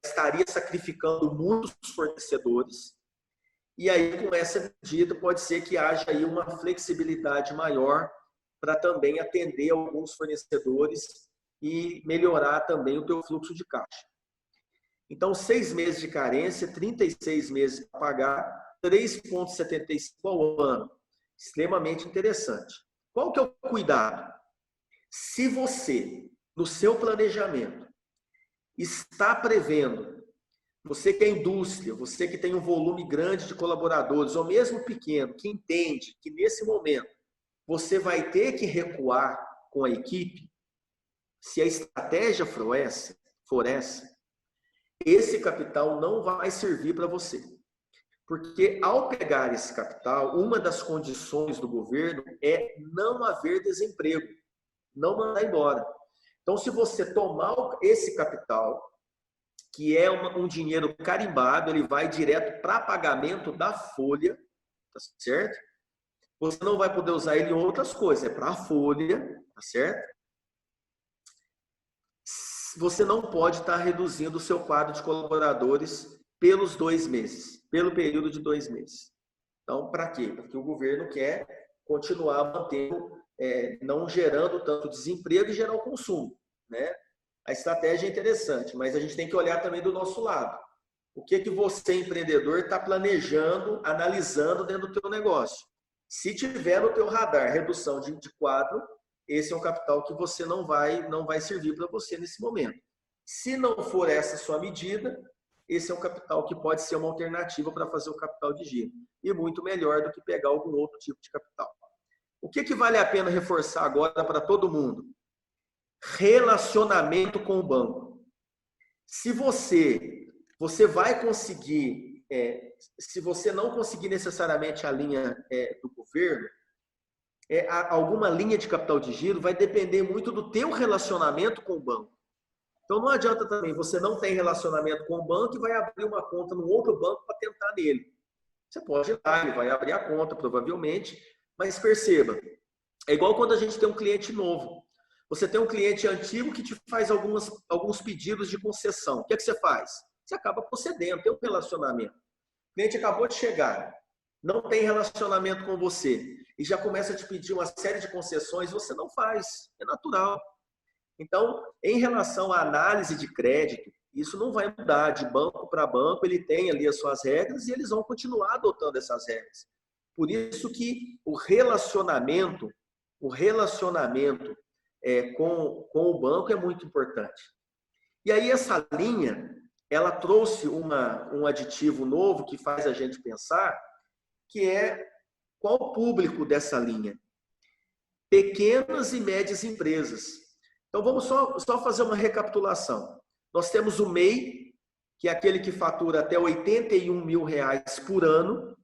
estaria sacrificando muitos fornecedores, e aí com essa medida pode ser que haja aí uma flexibilidade maior para também atender alguns fornecedores e melhorar também o teu fluxo de caixa. Então, 6 meses de carência, 36 meses para pagar, 3,75 ao ano. Extremamente interessante. Qual que é o cuidado? Se você, no seu planejamento, está prevendo, você que é indústria, você que tem um volume grande de colaboradores, ou mesmo pequeno, que entende que nesse momento você vai ter que recuar com a equipe, se a estratégia for essa, esse capital não vai servir para você. Porque ao pegar esse capital, uma das condições do governo é não haver desemprego, não mandar embora. Então, se você tomar esse capital, que é um dinheiro carimbado, ele vai direto para pagamento da folha, tá certo? Você não vai poder usar ele em outras coisas, é para a folha, tá certo? Você não pode estar reduzindo o seu quadro de colaboradores pelos 2 meses, pelo período de 2 meses. Então, para quê? Porque o governo quer continuar mantendo, não gerando tanto desemprego e gerar o consumo, né? A estratégia é interessante, mas a gente tem que olhar também do nosso lado. O que você, empreendedor, está planejando, analisando dentro do teu negócio? Se tiver no teu radar redução de quadro, esse é um capital que você não vai servir para você nesse momento. Se não for essa sua medida, esse é um capital que pode ser uma alternativa para fazer o capital de giro. E muito melhor do que pegar algum outro tipo de capital. O que vale a pena reforçar agora para todo mundo? Relacionamento com o banco. Se você vai conseguir, se você não conseguir necessariamente a linha do governo, alguma linha de capital de giro vai depender muito do teu relacionamento com o banco. Então não adianta também, você não tem relacionamento com o banco e vai abrir uma conta no outro banco para tentar nele. Você pode ir lá, ele vai abrir a conta provavelmente, mas perceba, é igual quando a gente tem um cliente novo. Você tem um cliente antigo que te faz alguns pedidos de concessão. O que você faz? Você acaba concedendo, tem um relacionamento. O cliente acabou de chegar, não tem relacionamento com você e já começa a te pedir uma série de concessões, você não faz, é natural. Então, em relação à análise de crédito, isso não vai mudar de banco para banco, ele tem ali as suas regras e eles vão continuar adotando essas regras. Por isso que o relacionamento com o banco é muito importante. E aí essa linha, ela trouxe um aditivo novo que faz a gente pensar, que é qual o público dessa linha? Pequenas e médias empresas. Então vamos só fazer uma recapitulação. Nós temos o MEI, que é aquele que fatura até R$81 mil por ano,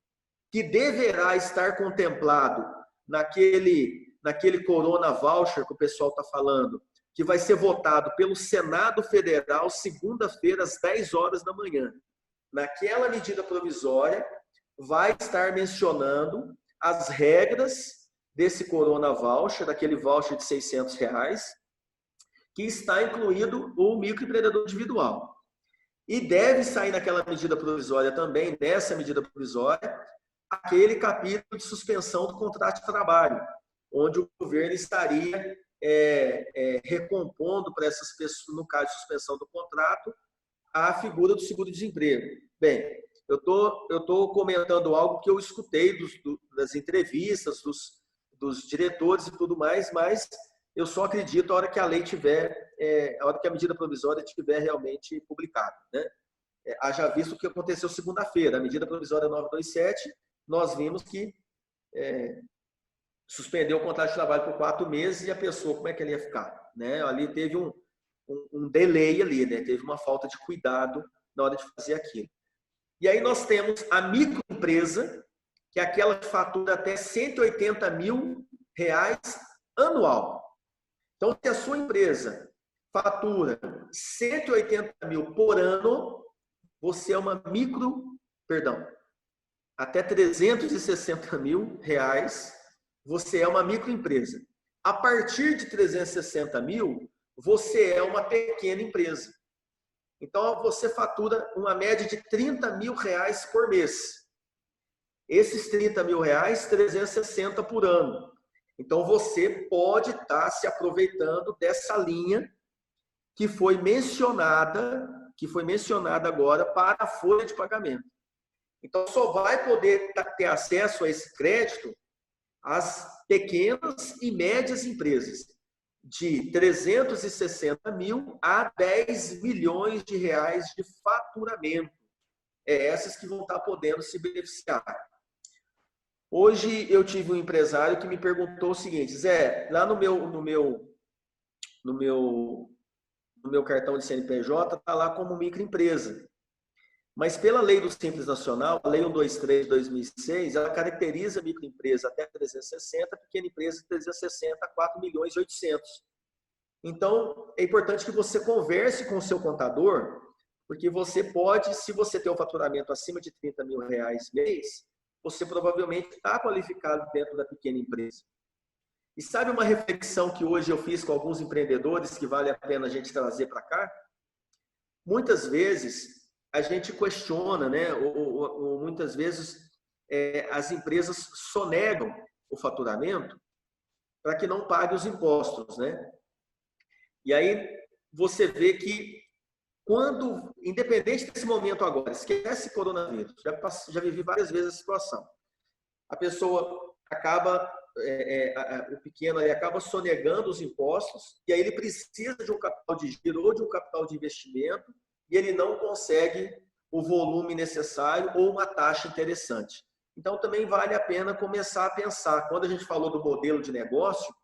que deverá estar contemplado naquele Corona Voucher que o pessoal está falando, que vai ser votado pelo Senado Federal segunda-feira às 10 horas da manhã. Naquela medida provisória, vai estar mencionando as regras desse Corona Voucher, daquele voucher de R$600, que está incluído o microempreendedor individual. E deve sair naquela medida provisória também, nessa medida provisória, aquele capítulo de suspensão do contrato de trabalho, onde o governo estaria recompondo para essas pessoas, no caso de suspensão do contrato, a figura do seguro-desemprego. Bem, eu tô comentando algo que eu escutei das entrevistas, dos diretores e tudo mais, mas eu só acredito a hora que a lei tiver, a hora que a medida provisória estiver realmente publicada, né? Haja visto o que aconteceu segunda-feira, a medida provisória 927, nós vimos que suspendeu o contrato de trabalho por 4 meses e a pessoa, como é que ela ia ficar? Né? Ali teve um delay ali, né? Teve uma falta de cuidado na hora de fazer aquilo. E aí nós temos a microempresa, que é aquela que fatura até R$180 mil anual. Então, se a sua empresa fatura 180 mil por ano, você é uma até 360 mil reais, você é uma microempresa. A partir de 360 mil, você é uma pequena empresa. Então, você fatura uma média de 30 mil reais por mês. Esses 30 mil reais, 360 por ano. Então, você pode estar se aproveitando dessa linha que foi mencionada agora para a folha de pagamento. Então, só vai poder ter acesso a esse crédito as pequenas e médias empresas, de 360 mil a 10 milhões de reais de faturamento. É essas que vão estar podendo se beneficiar. Hoje eu tive um empresário que me perguntou o seguinte: Zé, lá no meu cartão de CNPJ está lá como microempresa. Mas pela lei do Simples Nacional, a lei 123 de 2006, ela caracteriza a microempresa até 360, pequena empresa 360 a 4 milhões e 800. Então, é importante que você converse com o seu contador, porque você pode, se você tem um faturamento acima de 30 mil reais mês, você provavelmente está qualificado dentro da pequena empresa. E sabe uma reflexão que hoje eu fiz com alguns empreendedores que vale a pena a gente trazer para cá? Muitas vezes a gente questiona, né? Ou muitas vezes as empresas sonegam o faturamento para que não pague os impostos, né? E aí você vê que quando, independente desse momento agora, esquece coronavírus, já vivi várias vezes a situação. A pessoa acaba, o pequeno ele acaba sonegando os impostos e aí ele precisa de um capital de giro ou de um capital de investimento e ele não consegue o volume necessário ou uma taxa interessante. Então, também vale a pena começar a pensar, quando a gente falou do modelo de negócio,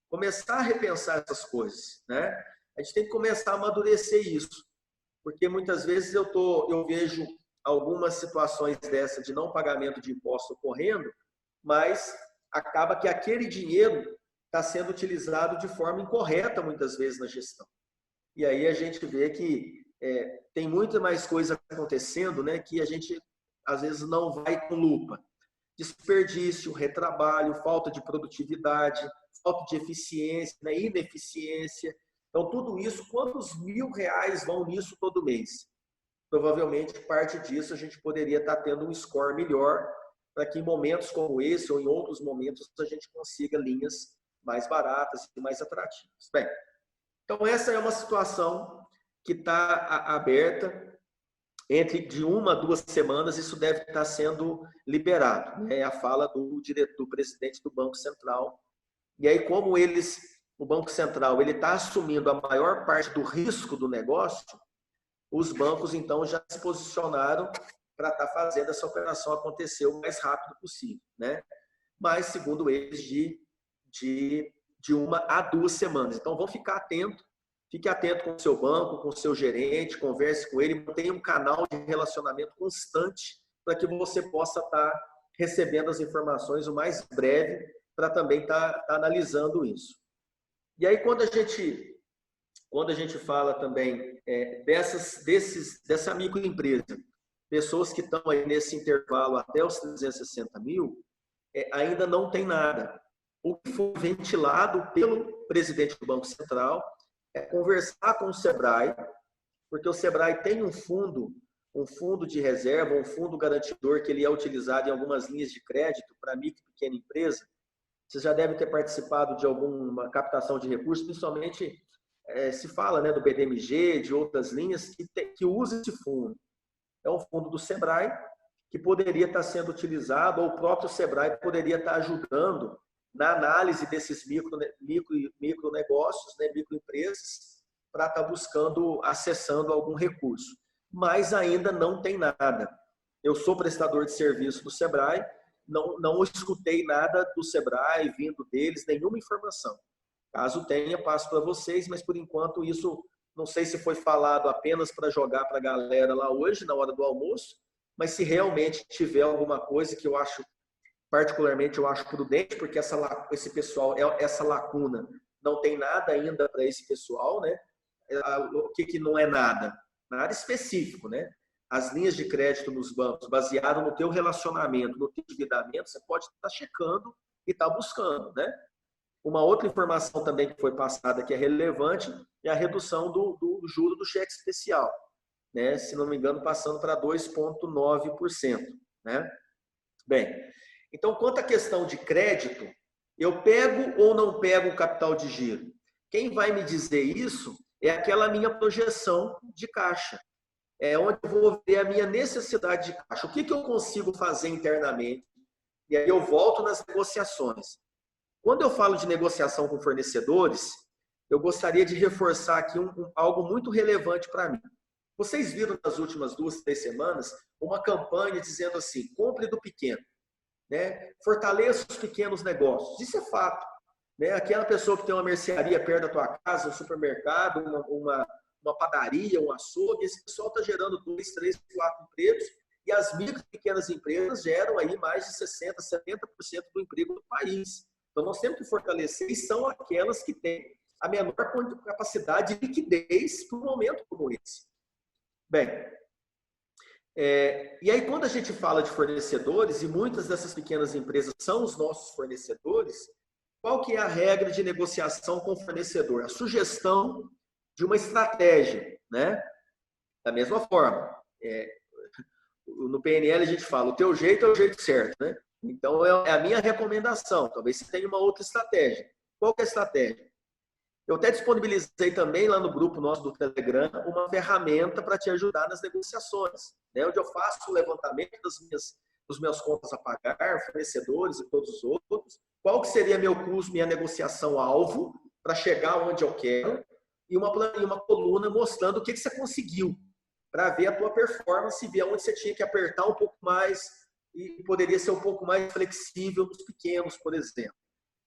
começar a repensar essas coisas, né? A gente tem que começar a amadurecer isso, porque muitas vezes eu vejo algumas situações dessa de não pagamento de imposto ocorrendo, mas acaba que aquele dinheiro está sendo utilizado de forma incorreta muitas vezes na gestão. E aí a gente vê que tem muita mais coisa acontecendo, né, que a gente às vezes não vai com lupa. Desperdício, retrabalho, falta de produtividade, falta de eficiência, né, ineficiência. Então, tudo isso, quantos mil reais vão nisso todo mês? Provavelmente, parte disso a gente poderia estar tendo um score melhor para que em momentos como esse ou em outros momentos a gente consiga linhas mais baratas e mais atrativas. Bem, então essa é uma situação que está aberta. Entre de 1 a 2 semanas isso deve estar sendo liberado. É a fala do presidente do Banco Central. E aí, como o Banco Central ele está assumindo a maior parte do risco do negócio, os bancos, então, já se posicionaram para estar fazendo essa operação acontecer o mais rápido possível, né? Mas, segundo eles, de 1 a 2 semanas. Então, vão ficar atento, fique atento com o seu banco, com o seu gerente, converse com ele, mantenha um canal de relacionamento constante para que você possa estar recebendo as informações o mais breve para também estar analisando isso. E aí, quando a gente fala também dessa microempresa, pessoas que estão aí nesse intervalo até os 360 mil, ainda não tem nada. O que foi ventilado pelo presidente do Banco Central é conversar com o Sebrae, porque o Sebrae tem um fundo de reserva, um fundo garantidor que ele é utilizado em algumas linhas de crédito para micro e pequena empresa. Vocês já devem ter participado de alguma captação de recursos, principalmente se fala, né, do BDMG, de outras linhas que usa esse fundo. É um fundo do Sebrae que poderia estar sendo utilizado, ou o próprio Sebrae poderia estar ajudando na análise desses micronegócios, né, microempresas, para estar acessando algum recurso. Mas ainda não tem nada. Eu sou prestador de serviço do Sebrae não escutei nada do Sebrae, vindo deles, nenhuma informação. Caso tenha, passo para vocês, mas por enquanto isso, não sei se foi falado apenas para jogar para a galera lá hoje, na hora do almoço, mas se realmente tiver alguma coisa que eu acho, particularmente eu acho prudente, porque esse pessoal, essa lacuna, não tem nada ainda para esse pessoal, né? O que não é nada? Nada específico, né? As linhas de crédito nos bancos, baseado no teu relacionamento, no teu endividamento, você pode estar checando e estar buscando, né? Uma outra informação também que foi passada que é relevante é a redução do juro do cheque especial, né? Se não me engano, passando para 2,9%, né? Bem, então, quanto à questão de crédito, eu pego ou não pego o capital de giro? Quem vai me dizer isso é aquela minha projeção de caixa. É onde eu vou ver a minha necessidade de caixa. O que eu consigo fazer internamente? E aí eu volto nas negociações. Quando eu falo de negociação com fornecedores, eu gostaria de reforçar aqui algo muito relevante para mim. Vocês viram nas últimas 2-3 semanas uma campanha dizendo assim, compre do pequeno, né? Fortaleça os pequenos negócios. Isso é fato, né? Aquela pessoa que tem uma mercearia perto da tua casa, um supermercado, uma padaria, um açougue, esse pessoal está gerando 2, 3, 4 empregos e as micro e pequenas empresas geram aí mais de 60%, 70% do emprego do país. Então, nós temos que fortalecer e são aquelas que têm a menor capacidade de liquidez para um momento como esse. Bem, e aí quando a gente fala de fornecedores, e muitas dessas pequenas empresas são os nossos fornecedores, qual que é a regra de negociação com o fornecedor? A sugestão de uma estratégia, né? Da mesma forma, no PNL a gente fala, o teu jeito é o jeito certo, né? Então, é a minha recomendação. Talvez você tenha uma outra estratégia. Qual que é a estratégia? Eu até disponibilizei também lá no grupo nosso do Telegram uma ferramenta para te ajudar nas negociações, né? Onde eu faço o levantamento dos meus contas a pagar, fornecedores e todos os outros. Qual que seria meu custo, minha negociação-alvo para chegar onde eu quero e uma coluna mostrando o que você conseguiu para ver a tua performance e ver onde você tinha que apertar um pouco mais e poderia ser um pouco mais flexível nos pequenos, por exemplo.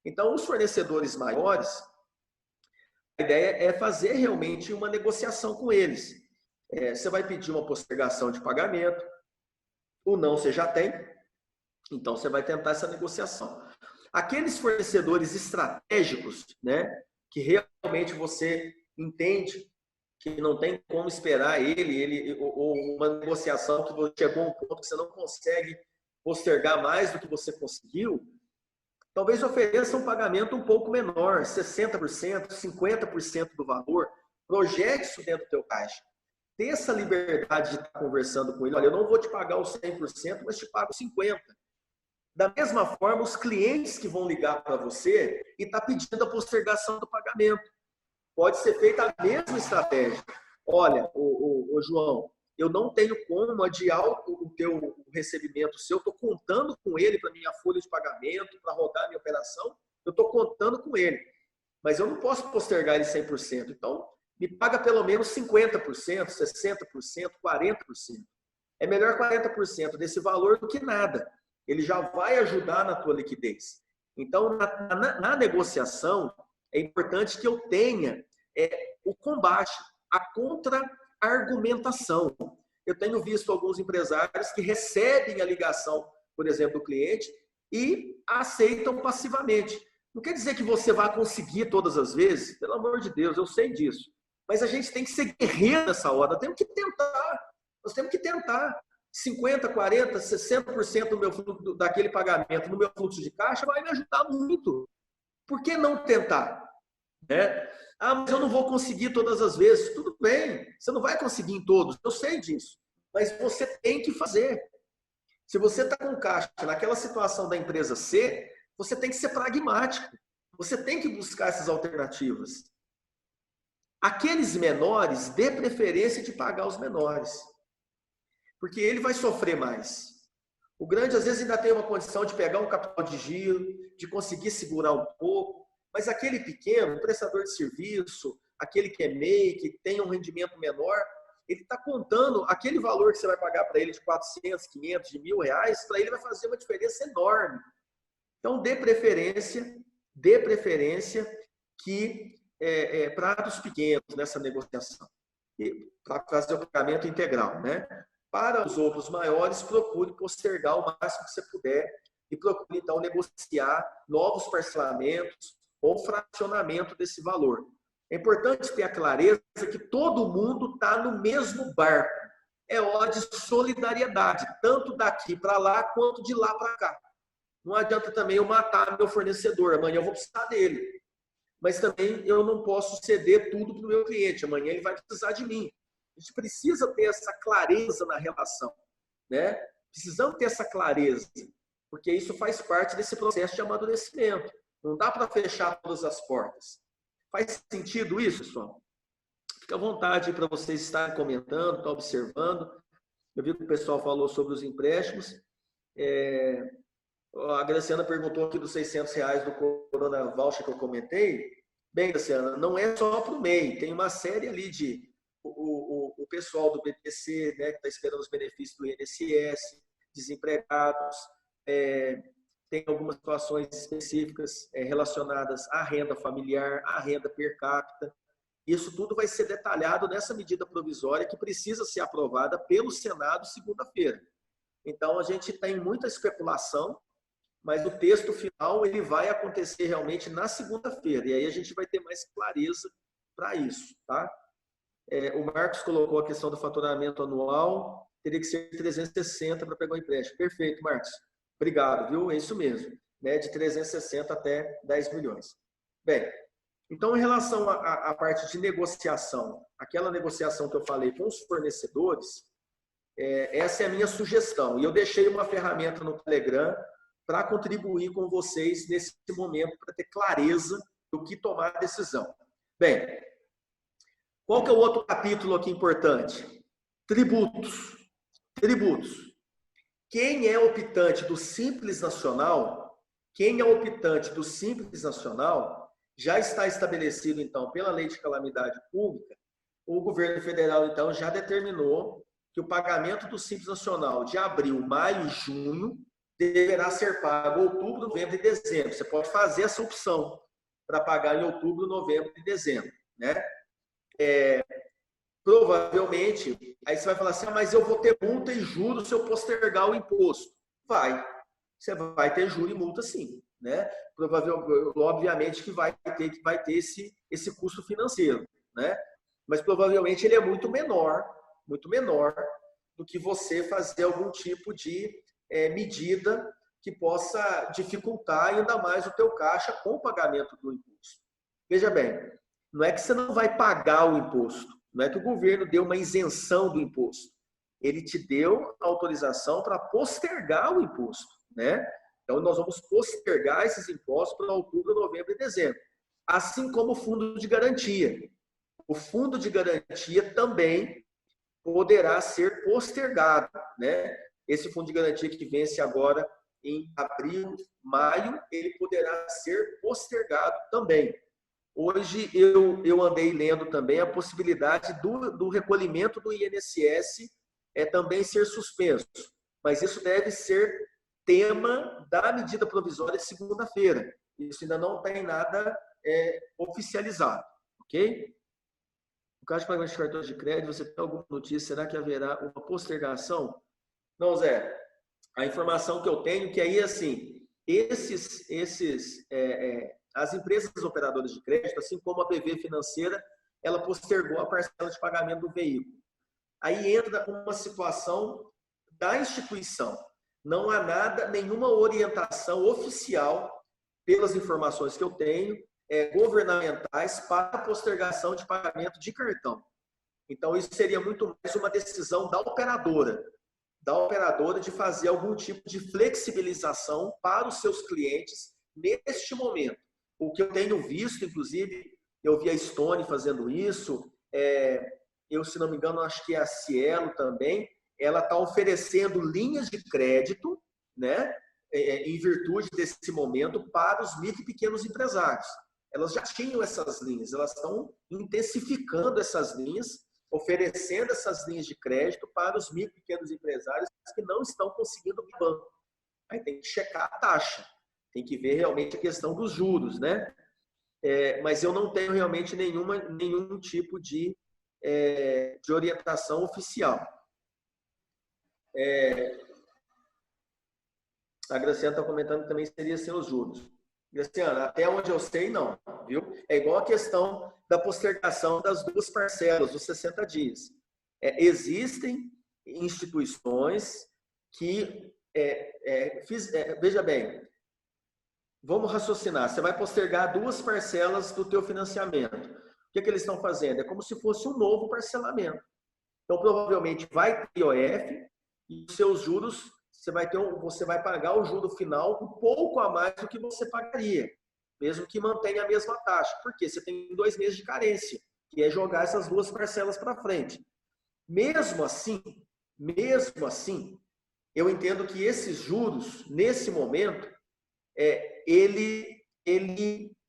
Então, os fornecedores maiores, a ideia é fazer realmente uma negociação com eles. Você vai pedir uma postergação de pagamento, ou não você já tem, então você vai tentar essa negociação. Aqueles fornecedores estratégicos, né, que realmente você entende que não tem como esperar ou uma negociação que chegou a um ponto que você não consegue postergar mais do que você conseguiu, talvez ofereça um pagamento um pouco menor, 60%, 50% do valor, projete isso dentro do teu caixa. Ter essa liberdade de estar conversando com ele, olha, eu não vou te pagar os 100%, mas te pago 50%. Da mesma forma, os clientes que vão ligar para você e estar pedindo a postergação do pagamento. Pode ser feita a mesma estratégia. Olha, o João, eu não tenho como adiar o teu recebimento seu, estou contando com ele para minha folha de pagamento, para rodar a minha operação, eu estou contando com ele, mas eu não posso postergar ele 100%. Então, me paga pelo menos 50%, 60%, 40%. É melhor 40% desse valor do que nada. Ele já vai ajudar na tua liquidez. Então, na negociação, é importante que eu tenha o combate, a contra-argumentação. Eu tenho visto alguns empresários que recebem a ligação, por exemplo, do cliente e aceitam passivamente. Não quer dizer que você vai conseguir todas as vezes, pelo amor de Deus, eu sei disso. Mas a gente tem que ser guerreiro nessa hora, nós temos que tentar. Nós temos que tentar. 50%, 40%, 60% do meu, daquele pagamento no meu fluxo de caixa vai me ajudar muito. Por que não tentar? Né? Ah, mas eu não vou conseguir todas as vezes. Tudo bem, você não vai conseguir em todos, eu sei disso. Mas você tem que fazer. Se você está com caixa naquela situação da empresa C, você tem que ser pragmático. Você tem que buscar essas alternativas. Aqueles menores, dê preferência de pagar os menores. Porque ele vai sofrer mais. O grande, às vezes, ainda tem uma condição de pegar um capital de giro, de conseguir segurar um pouco, mas aquele pequeno, prestador de serviço, aquele que é MEI, que tem um rendimento menor, ele está contando aquele valor que você vai pagar para ele de 400, 500, de R$ 1.000, para ele vai fazer uma diferença enorme. Então, dê preferência que pratos pequenos nessa negociação, para fazer o pagamento integral, né? Para os outros maiores, procure postergar o máximo que você puder e procure, então, negociar novos parcelamentos ou fracionamento desse valor. É importante ter a clareza que todo mundo está no mesmo barco. É hora de solidariedade, tanto daqui para lá quanto de lá para cá. Não adianta também eu matar meu fornecedor, amanhã eu vou precisar dele. Mas também eu não posso ceder tudo para o meu cliente, amanhã ele vai precisar de mim. A gente precisa ter essa clareza na relação, né? Precisamos ter essa clareza, porque isso faz parte desse processo de amadurecimento. Não dá para fechar todas as portas. Faz sentido isso, pessoal? Fica à vontade para vocês estarem comentando, estar observando. Eu vi que o pessoal falou sobre os empréstimos. A Graciana perguntou aqui dos R$ 600 do Corona Voucher que eu comentei. Bem, Graciana, não é só para o MEI, tem uma série ali de o pessoal do BPC, né, que está esperando os benefícios do INSS, desempregados, tem algumas situações específicas relacionadas à renda familiar, à renda per capita. Isso tudo vai ser detalhado nessa medida provisória que precisa ser aprovada pelo Senado segunda-feira. Então, a gente tem muita especulação, mas o texto final ele vai acontecer realmente na segunda-feira. E aí a gente vai ter mais clareza para isso, tá? O Marcos colocou a questão do faturamento anual, teria que ser 360 para pegar o empréstimo. Perfeito, Marcos. Obrigado, viu? É isso mesmo, né? De 360 até 10 milhões. Bem, então, em relação à parte de negociação, aquela negociação que eu falei com os fornecedores, essa é a minha sugestão. E eu deixei uma ferramenta no Telegram para contribuir com vocês nesse momento, para ter clareza do que tomar a decisão. Bem, qual que é o outro capítulo aqui importante? Tributos. Tributos. Quem é optante do Simples Nacional, já está estabelecido, então, pela Lei de Calamidade Pública, o governo federal, então, já determinou que o pagamento do Simples Nacional de abril, maio e junho deverá ser pago em outubro, novembro e dezembro. Você pode fazer essa opção para pagar em outubro, novembro e dezembro, né? Provavelmente, aí você vai falar assim, mas eu vou ter multa e juros se eu postergar o imposto. Vai. Você vai ter juro e multa sim, né? Provavelmente, obviamente que vai ter esse custo financeiro, né? Mas provavelmente ele é muito menor do que você fazer algum tipo de medida que possa dificultar ainda mais o teu caixa com o pagamento do imposto. Veja bem, não é que você não vai pagar o imposto, não é que o governo deu uma isenção do imposto. Ele te deu autorização para postergar o imposto, né? Então, nós vamos postergar esses impostos para outubro, novembro e dezembro. Assim como o fundo de garantia. O fundo de garantia também poderá ser postergado, né? Esse fundo de garantia que vence agora em abril, maio, ele poderá ser postergado também. Hoje eu andei lendo também a possibilidade do recolhimento do INSS também ser suspenso, mas isso deve ser tema da medida provisória de segunda-feira. Isso ainda não tem nada oficializado, ok? No caso de pagamento de cartões de crédito, você tem alguma notícia? Será que haverá uma postergação? Não, Zé. A informação que eu tenho é que aí, assim, as empresas operadoras de crédito, assim como a BV Financeira, ela postergou a parcela de pagamento do veículo. Aí entra uma situação da instituição. Não há nenhuma orientação oficial, pelas informações que eu tenho, governamentais para a postergação de pagamento de cartão. Então, isso seria muito mais uma decisão da operadora de fazer algum tipo de flexibilização para os seus clientes neste momento. O que eu tenho visto, inclusive, eu vi a Stone fazendo isso, eu, se não me engano, acho que a Cielo também, ela está oferecendo linhas de crédito, né, em virtude desse momento, para os micro e pequenos empresários. Elas já tinham essas linhas, elas estão intensificando essas linhas oferecendo essas linhas de crédito para os micro e pequenos empresários que não estão conseguindo o banco. Aí tem que checar a taxa, tem que ver realmente a questão dos juros, né? Mas eu não tenho realmente nenhum tipo de orientação oficial. A Graciana está comentando que também seria sem os juros. Graciana, até onde eu sei, não, viu? É igual a questão da postergação das 2 parcelas, dos 60 dias. Existem instituições que, veja bem, vamos raciocinar, você vai postergar 2 parcelas do teu financiamento. O que eles estão fazendo? É como se fosse um novo parcelamento. Então, provavelmente, vai ter IOF e os seus juros, você vai pagar o juro final um pouco a mais do que você pagaria, mesmo que mantenha a mesma taxa. Porque você tem 2 meses de carência, que é jogar essas 2 parcelas para frente. Mesmo assim, eu entendo que esses juros, nesse momento, ele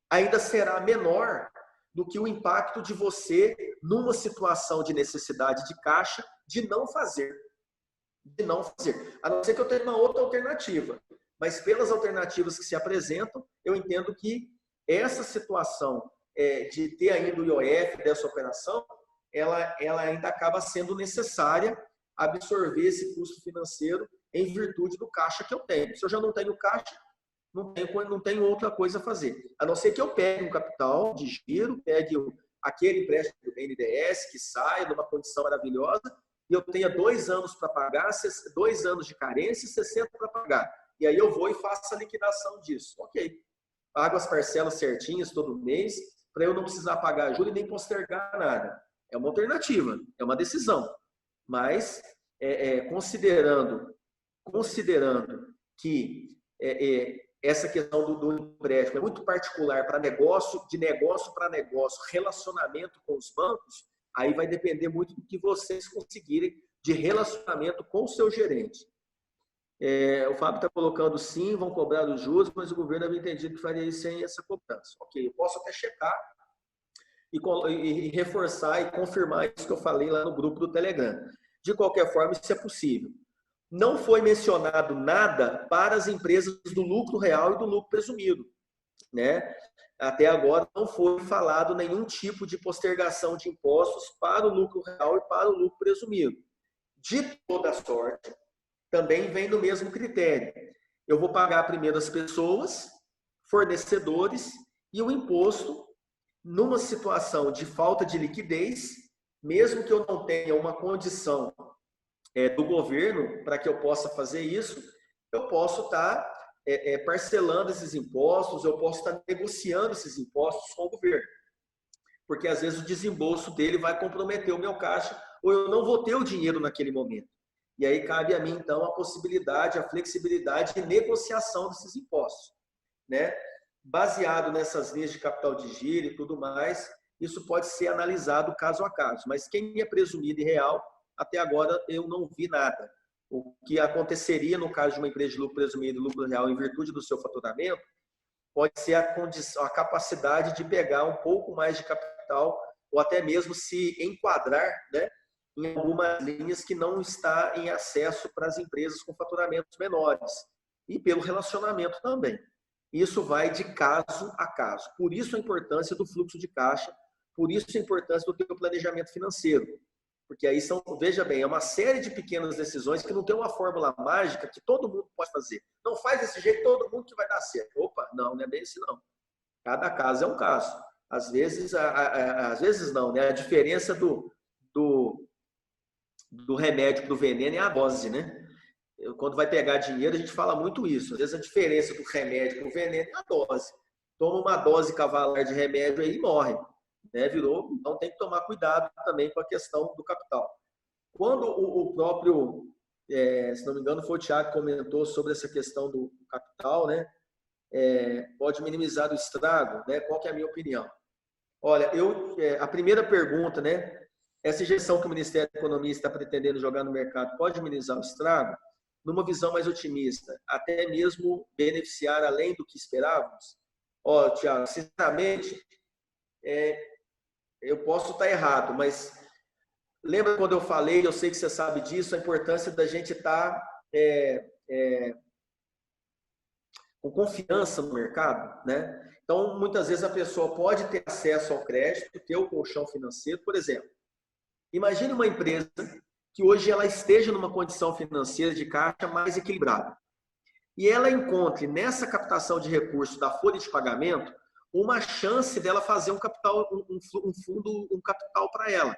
ainda será menor do que o impacto de você, numa situação de necessidade de caixa, de não fazer. A não ser que eu tenha uma outra alternativa. Mas pelas alternativas que se apresentam, eu entendo que essa situação de ter ainda o IOF dessa operação, ela ainda acaba sendo necessária absorver esse custo financeiro em virtude do caixa que eu tenho. Se eu já não tenho caixa, não tenho outra coisa a fazer. A não ser que eu pegue um capital de giro, pegue aquele empréstimo do BNDES, que saia numa condição maravilhosa, e eu tenha 2 anos para pagar, 2 anos de carência e 60 para pagar. E aí eu vou e faço a liquidação disso. Ok. Pago as parcelas certinhas todo mês, para eu não precisar pagar juros e nem postergar nada. É uma alternativa, é uma decisão. Mas, considerando que essa questão do empréstimo é muito particular para negócio, de negócio para negócio, relacionamento com os bancos, aí vai depender muito do que vocês conseguirem de relacionamento com o seu gerente. O Fábio está colocando sim, vão cobrar os juros, mas o governo havia entendido que faria isso sem essa cobrança. Ok, eu posso até checar e reforçar e confirmar isso que eu falei lá no grupo do Telegram. De qualquer forma, isso é possível. Não foi mencionado nada para as empresas do lucro real e do lucro presumido, né? Até agora não foi falado nenhum tipo de postergação de impostos para o lucro real e para o lucro presumido. De toda sorte, também vem no mesmo critério. Eu vou pagar primeiro as pessoas, fornecedores e o imposto numa situação de falta de liquidez, mesmo que eu não tenha uma condição do governo para que eu possa fazer isso, eu posso estar parcelando esses impostos, eu posso estar negociando esses impostos com o governo. Porque às vezes o desembolso dele vai comprometer o meu caixa, ou eu não vou ter o dinheiro naquele momento. E aí cabe a mim, então, a possibilidade, a flexibilidade de negociação desses impostos, né? Baseado nessas linhas de capital de giro e tudo mais, isso pode ser analisado caso a caso. Mas quem é presumido e real, até agora eu não vi nada. O que aconteceria no caso de uma empresa de lucro presumido e lucro real em virtude do seu faturamento, pode ser a capacidade de pegar um pouco mais de capital ou até mesmo se enquadrar, né, em algumas linhas que não está em acesso para as empresas com faturamentos menores e pelo relacionamento também. Isso vai de caso a caso. Por isso a importância do fluxo de caixa, por isso a importância do teu planejamento financeiro. Porque aí veja bem, é uma série de pequenas decisões que não tem uma fórmula mágica que todo mundo pode fazer. Não faz desse jeito todo mundo que vai dar certo. Opa, não é bem assim não. Cada caso é um caso. Às vezes não, né? A diferença do remédio para o veneno é a dose, né? Quando vai pegar dinheiro, a gente fala muito isso. Às vezes a diferença do remédio para o veneno é a dose. Toma uma dose cavalar de remédio aí e morre. Né? Então tem que tomar cuidado também com a questão do capital. Quando o próprio, se não me engano, foi o Thiago que comentou sobre essa questão do capital, né? Pode minimizar o estrago, né? Qual que é a minha opinião? Olha, a primeira pergunta, né? Essa injeção que o Ministério da Economia está pretendendo jogar no mercado pode minimizar o estrago? Numa visão mais otimista, até mesmo beneficiar além do que esperávamos? Ó, Thiago, sinceramente, eu posso estar errado, mas lembra quando eu falei, eu sei que você sabe disso, a importância da gente estar com confiança no mercado, né? Então, muitas vezes a pessoa pode ter acesso ao crédito, ter o colchão financeiro, por exemplo. Imagine uma empresa que hoje ela esteja numa condição financeira de caixa mais equilibrada. E ela encontre nessa captação de recursos da folha de pagamento uma chance dela fazer um capital, um fundo, um capital para ela.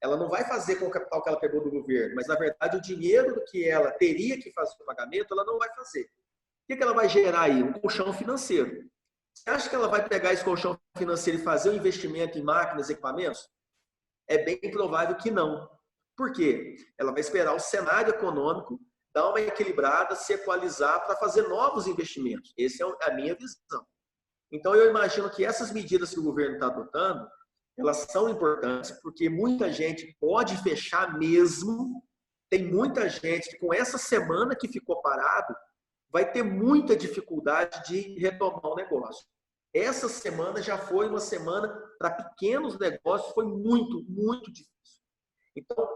Ela não vai fazer com o capital que ela pegou do governo, mas na verdade o dinheiro que ela teria que fazer o pagamento, ela não vai fazer. O que ela vai gerar aí? Um colchão financeiro. Você acha que ela vai pegar esse colchão financeiro e fazer um investimento em máquinas e equipamentos? É bem provável que não. Por quê? Ela vai esperar o cenário econômico dar uma equilibrada, se equalizar para fazer novos investimentos. Essa é a minha visão. Então, eu imagino que essas medidas que o governo está adotando, elas são importantes, porque muita gente pode fechar mesmo. Tem muita gente que, com essa semana que ficou parado, vai ter muita dificuldade de retomar o negócio. Essa semana já foi uma semana, para pequenos negócios, foi muito, muito difícil. Então,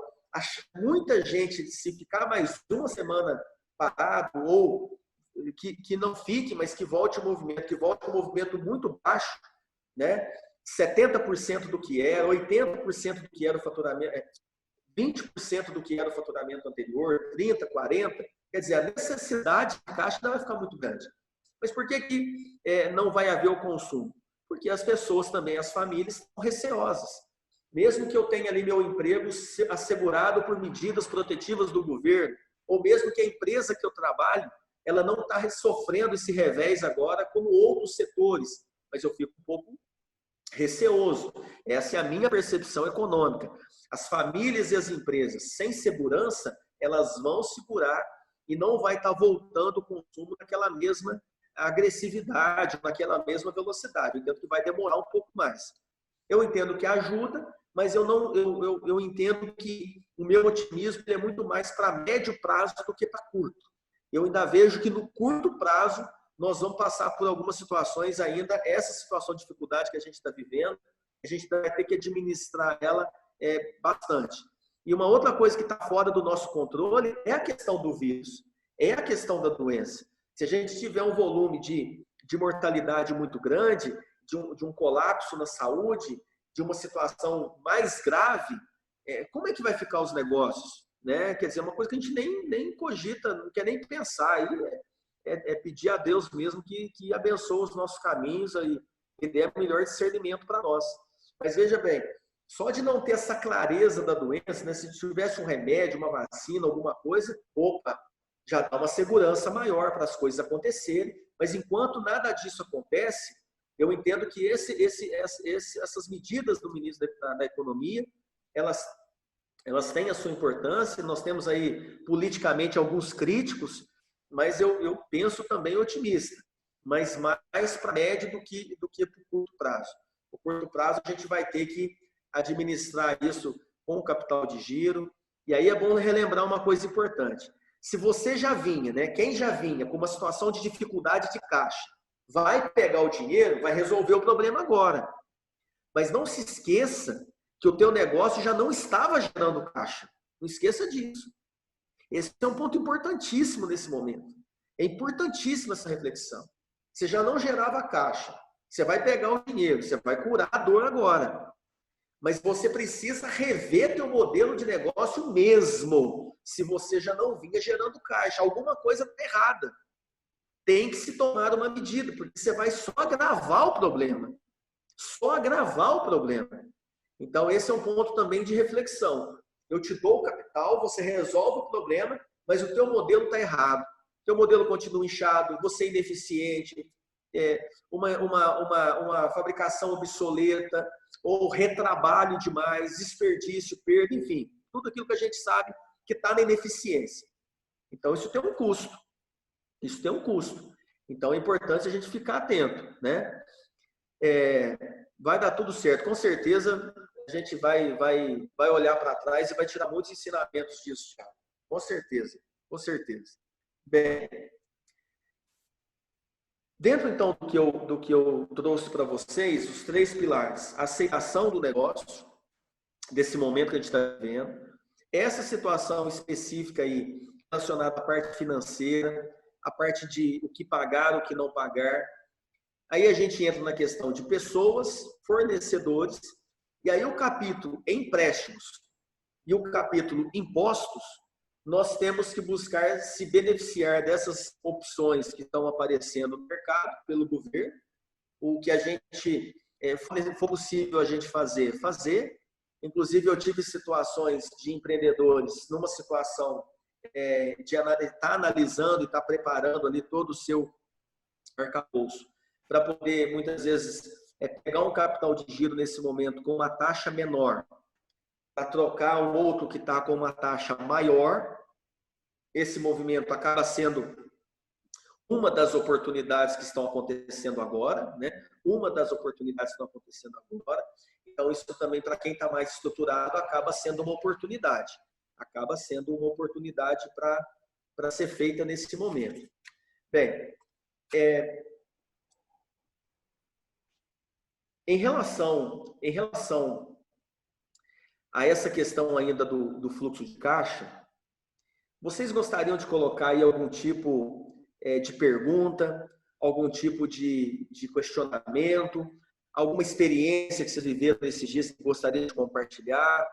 muita gente, se ficar mais uma semana parado, ou que não fique, mas que volte o movimento, que volte um movimento muito baixo, né? 70% do que era, 80% do que era o faturamento, 20% do que era o faturamento anterior, 30%, 40%, quer dizer, a necessidade de caixa não vai ficar muito grande. Mas por que não vai haver o consumo? Porque as pessoas também, as famílias, estão receosas. Mesmo que eu tenha ali meu emprego assegurado por medidas protetivas do governo, ou mesmo que a empresa que eu trabalho, ela não está sofrendo esse revés agora como outros setores, mas eu fico um pouco receoso. Essa é a minha percepção econômica. As famílias e as empresas sem segurança, elas vão segurar e não vai estar voltando o consumo naquela mesma agressividade, naquela mesma velocidade. Eu entendo que vai demorar um pouco mais. Eu entendo que ajuda, mas eu entendo que o meu otimismo é muito mais para médio prazo do que para curto. Eu ainda vejo que no curto prazo nós vamos passar por algumas situações ainda, essa situação de dificuldade que a gente está vivendo, a gente vai ter que administrar ela bastante. E uma outra coisa que está fora do nosso controle é a questão do vírus, é a questão da doença. Se a gente tiver um volume de mortalidade muito grande, de um colapso na saúde, de uma situação mais grave, como é que vai ficar os negócios? Né? Quer dizer, uma coisa que a gente nem cogita, não quer nem pensar. Aí pedir a Deus mesmo que abençoe os nossos caminhos e dê o melhor discernimento para nós. Mas veja bem, só de não ter essa clareza da doença, né? Se tivesse um remédio, uma vacina, alguma coisa, opa, já dá uma segurança maior para as coisas acontecerem. Mas enquanto nada disso acontece, eu entendo que essas medidas do ministro da Economia, elas têm a sua importância. Nós temos aí politicamente alguns críticos, mas eu penso também otimista, mas mais para médio do que para o curto prazo. O curto prazo a gente vai ter que administrar isso com o capital de giro. E aí é bom relembrar uma coisa importante. Se você já vinha, né, quem já vinha com uma situação de dificuldade de caixa, vai pegar o dinheiro, vai resolver o problema agora. Mas não se esqueça que o teu negócio já não estava gerando caixa. Não esqueça disso. Esse é um ponto importantíssimo nesse momento. É importantíssima essa reflexão. Você já não gerava caixa. Você vai pegar o dinheiro, você vai curar a dor agora. Mas você precisa rever teu modelo de negócio mesmo, se você já não vinha gerando caixa. Alguma coisa está errada. Tem que se tomar uma medida, porque você vai só agravar o problema. Só agravar o problema. Então, esse é um ponto também de reflexão. Eu te dou o capital, você resolve o problema, mas o teu modelo está errado. O teu modelo continua inchado, você é ineficiente, uma fabricação obsoleta, ou retrabalho demais, desperdício, perda, enfim, tudo aquilo que a gente sabe que está na ineficiência. Então, isso tem um custo. Isso tem um custo. Então, é importante a gente ficar atento, né? Vai dar tudo certo. Com certeza, a gente vai olhar para trás e vai tirar muitos ensinamentos disso, Thiago. Com certeza, com certeza. Bem, dentro, então, do que eu trouxe para vocês, os 3 pilares: aceitação do negócio, desse momento que a gente está vivendo. Essa situação específica aí, relacionada à parte financeira, a parte de o que pagar, o que não pagar. Aí a gente entra na questão de pessoas, fornecedores, e aí o capítulo empréstimos e o capítulo impostos, nós temos que buscar se beneficiar dessas opções que estão aparecendo no mercado pelo governo, o que a gente for possível a gente fazer. Inclusive eu tive situações de empreendedores numa situação de estar analisando e estar preparando ali todo o seu arcabouço para poder muitas vezes pegar um capital de giro nesse momento com uma taxa menor para trocar o outro que está com uma taxa maior. Esse movimento acaba sendo uma das oportunidades que estão acontecendo agora, né? Uma das oportunidades que estão acontecendo agora. Então, isso também, para quem está mais estruturado, acaba sendo uma oportunidade. Acaba sendo uma oportunidade para ser feita nesse momento. Bem, em relação a essa questão ainda do fluxo de caixa, vocês gostariam de colocar aí algum tipo de pergunta, algum tipo de questionamento, alguma experiência que vocês viveram nesses dias que gostaria de compartilhar?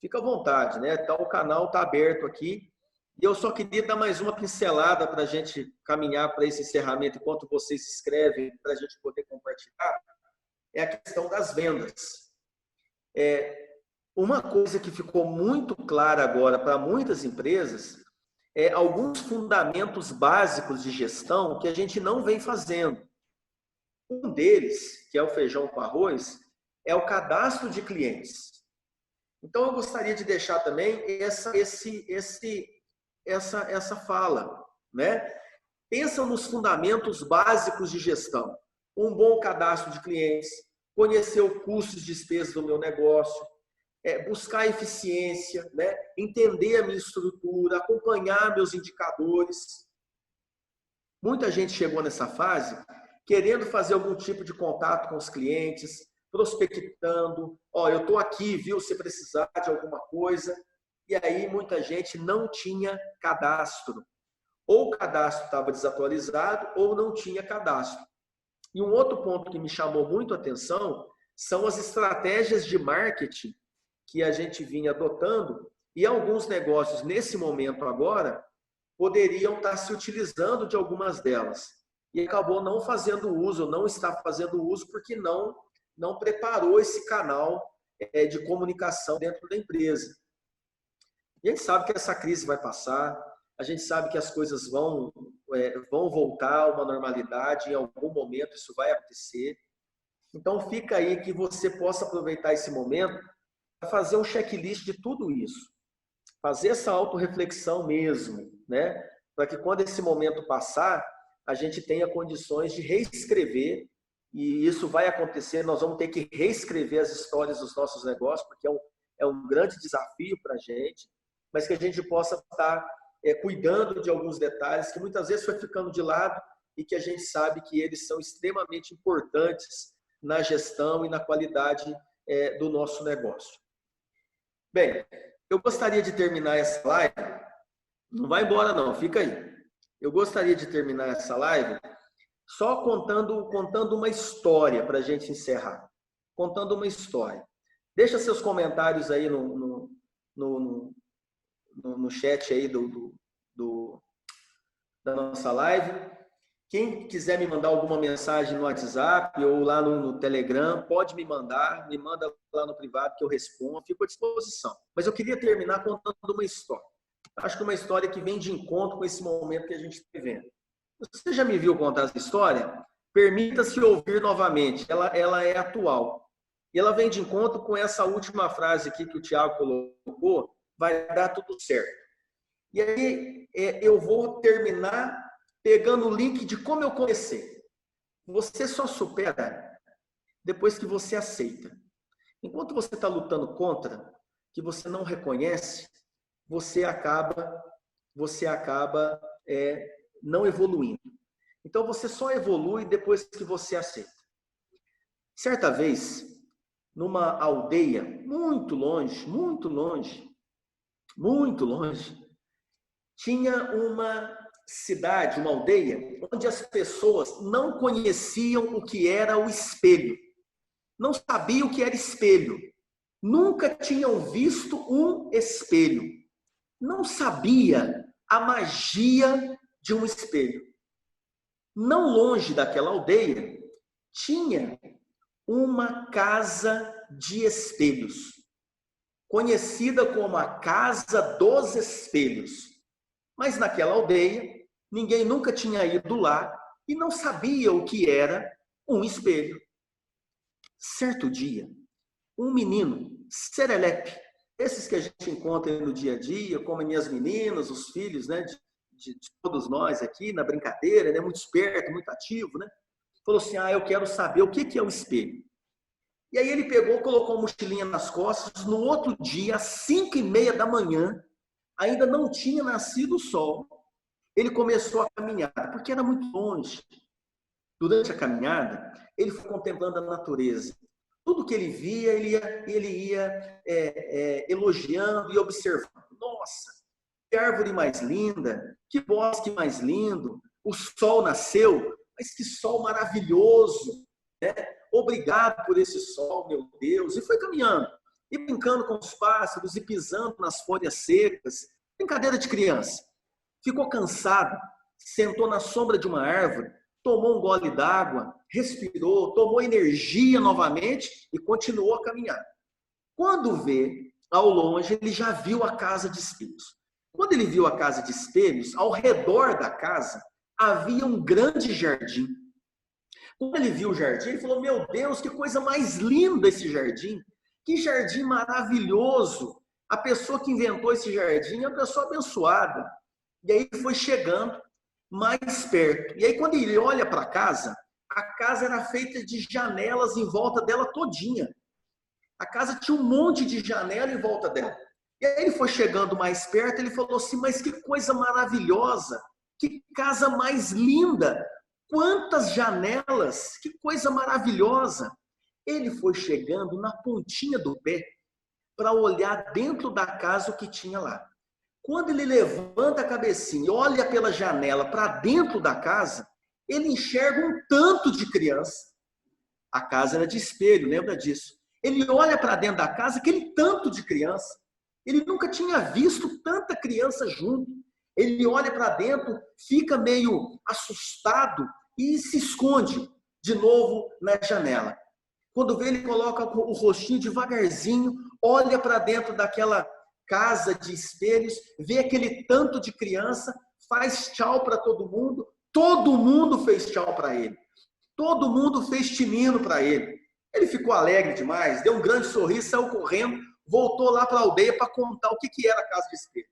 Fica à vontade, né? Então, o canal está aberto aqui. E eu só queria dar mais uma pincelada para a gente caminhar para esse encerramento, enquanto vocês escrevem, para a gente poder compartilhar, é a questão das vendas. Uma coisa que ficou muito clara agora para muitas empresas alguns fundamentos básicos de gestão que a gente não vem fazendo. Um deles, que é o feijão com arroz, é o cadastro de clientes. Então, eu gostaria de deixar também essa fala, né? Pensa nos fundamentos básicos de gestão. Um bom cadastro de clientes, conhecer o custo e despesas do meu negócio, buscar eficiência, né? Entender a minha estrutura, acompanhar meus indicadores. Muita gente chegou nessa fase querendo fazer algum tipo de contato com os clientes, prospectando, eu estou aqui, viu, se precisar de alguma coisa. E aí muita gente não tinha cadastro. Ou o cadastro estava desatualizado ou não tinha cadastro. E um outro ponto que me chamou muito a atenção são as estratégias de marketing que a gente vinha adotando, e alguns negócios, nesse momento agora, poderiam estar se utilizando de algumas delas. E acabou não fazendo uso, não está fazendo uso, porque não preparou esse canal de comunicação dentro da empresa. E a gente sabe que essa crise vai passar, a gente sabe que as coisas vão voltar a uma normalidade, em algum momento isso vai acontecer. Então fica aí que você possa aproveitar esse momento para fazer um checklist de tudo isso. Fazer essa autorreflexão mesmo, né? Para que quando esse momento passar, a gente tenha condições de reescrever, e isso vai acontecer, nós vamos ter que reescrever as histórias dos nossos negócios, porque é um grande desafio para a gente, mas que a gente possa estar cuidando de alguns detalhes que muitas vezes foi ficando de lado e que a gente sabe que eles são extremamente importantes na gestão e na qualidade do nosso negócio. Bem, eu gostaria de terminar essa live, não vai embora não, fica aí. Eu gostaria de terminar essa live só contando uma história para a gente encerrar. Contando uma história. Deixa seus comentários aí no chat aí da nossa live. Quem quiser me mandar alguma mensagem no WhatsApp ou lá no Telegram, pode me mandar, me manda lá no privado que eu respondo, fico à disposição. Mas eu queria terminar contando uma história. Acho que uma história que vem de encontro com esse momento que a gente está vivendo. Você já me viu contar essa história? Permita-se ouvir novamente, ela é atual. E ela vem de encontro com essa última frase aqui que o Tiago colocou, vai dar tudo certo. E aí eu vou terminar pegando o link de como eu comecei. Você só supera depois que você aceita. Enquanto você está lutando contra, que você não reconhece, você acaba não evoluindo. Então você só evolui depois que você aceita. Certa vez, numa aldeia muito longe, muito longe, tinha uma cidade, uma aldeia, onde as pessoas não conheciam o que era o espelho. Não sabiam o que era espelho. Nunca tinham visto um espelho. Não sabia a magia de um espelho. Não longe daquela aldeia, tinha uma casa de espelhos, conhecida como a Casa dos Espelhos. Mas naquela aldeia, ninguém nunca tinha ido lá e não sabia o que era um espelho. Certo dia, um menino, serelepe, esses que a gente encontra no dia a dia, como minhas meninas, os filhos, né, de todos nós aqui, na brincadeira, né, muito esperto, muito ativo, né, falou assim, eu quero saber o que é o espelho. E aí ele pegou, colocou a mochilinha nas costas, no outro dia, às 5h30 da manhã, ainda não tinha nascido o sol, ele começou a caminhar, porque era muito longe. Durante a caminhada, ele foi contemplando a natureza. Tudo que ele via, ele ia elogiando e observando. Nossa, que árvore mais linda, que bosque mais lindo, o sol nasceu, mas que sol maravilhoso, né? Obrigado por esse sol, meu Deus. E foi caminhando, e brincando com os pássaros, e pisando nas folhas secas. Brincadeira de criança. Ficou cansado, sentou na sombra de uma árvore, tomou um gole d'água, respirou, tomou energia novamente e continuou a caminhar. Quando vê, ao longe, ele já viu a casa de espelhos. Quando ele viu a casa de espelhos, ao redor da casa havia um grande jardim. Quando ele viu o jardim, ele falou, meu Deus, que coisa mais linda esse jardim. Que jardim maravilhoso. A pessoa que inventou esse jardim é uma pessoa abençoada. E aí ele foi chegando mais perto. E aí quando ele olha para a casa era feita de janelas em volta dela todinha. A casa tinha um monte de janela em volta dela. E aí ele foi chegando mais perto, ele falou assim, mas que coisa maravilhosa, que casa mais linda, quantas janelas, que coisa maravilhosa. Ele foi chegando na pontinha do pé para olhar dentro da casa o que tinha lá. Quando ele levanta a cabecinha e olha pela janela para dentro da casa, ele enxerga um tanto de criança. A casa era de espelho, lembra disso? Ele olha para dentro da casa, aquele tanto de criança. Ele nunca tinha visto tanta criança junto. Ele olha para dentro, fica meio assustado e se esconde de novo na janela. Quando vê, ele coloca o rostinho devagarzinho, olha para dentro daquela casa de espelhos, vê aquele tanto de criança, faz tchau para todo mundo fez tchau para ele. Todo mundo fez tinino para ele. Ele ficou alegre demais, deu um grande sorriso, saiu correndo, voltou lá para a aldeia para contar o que era a casa de espelho.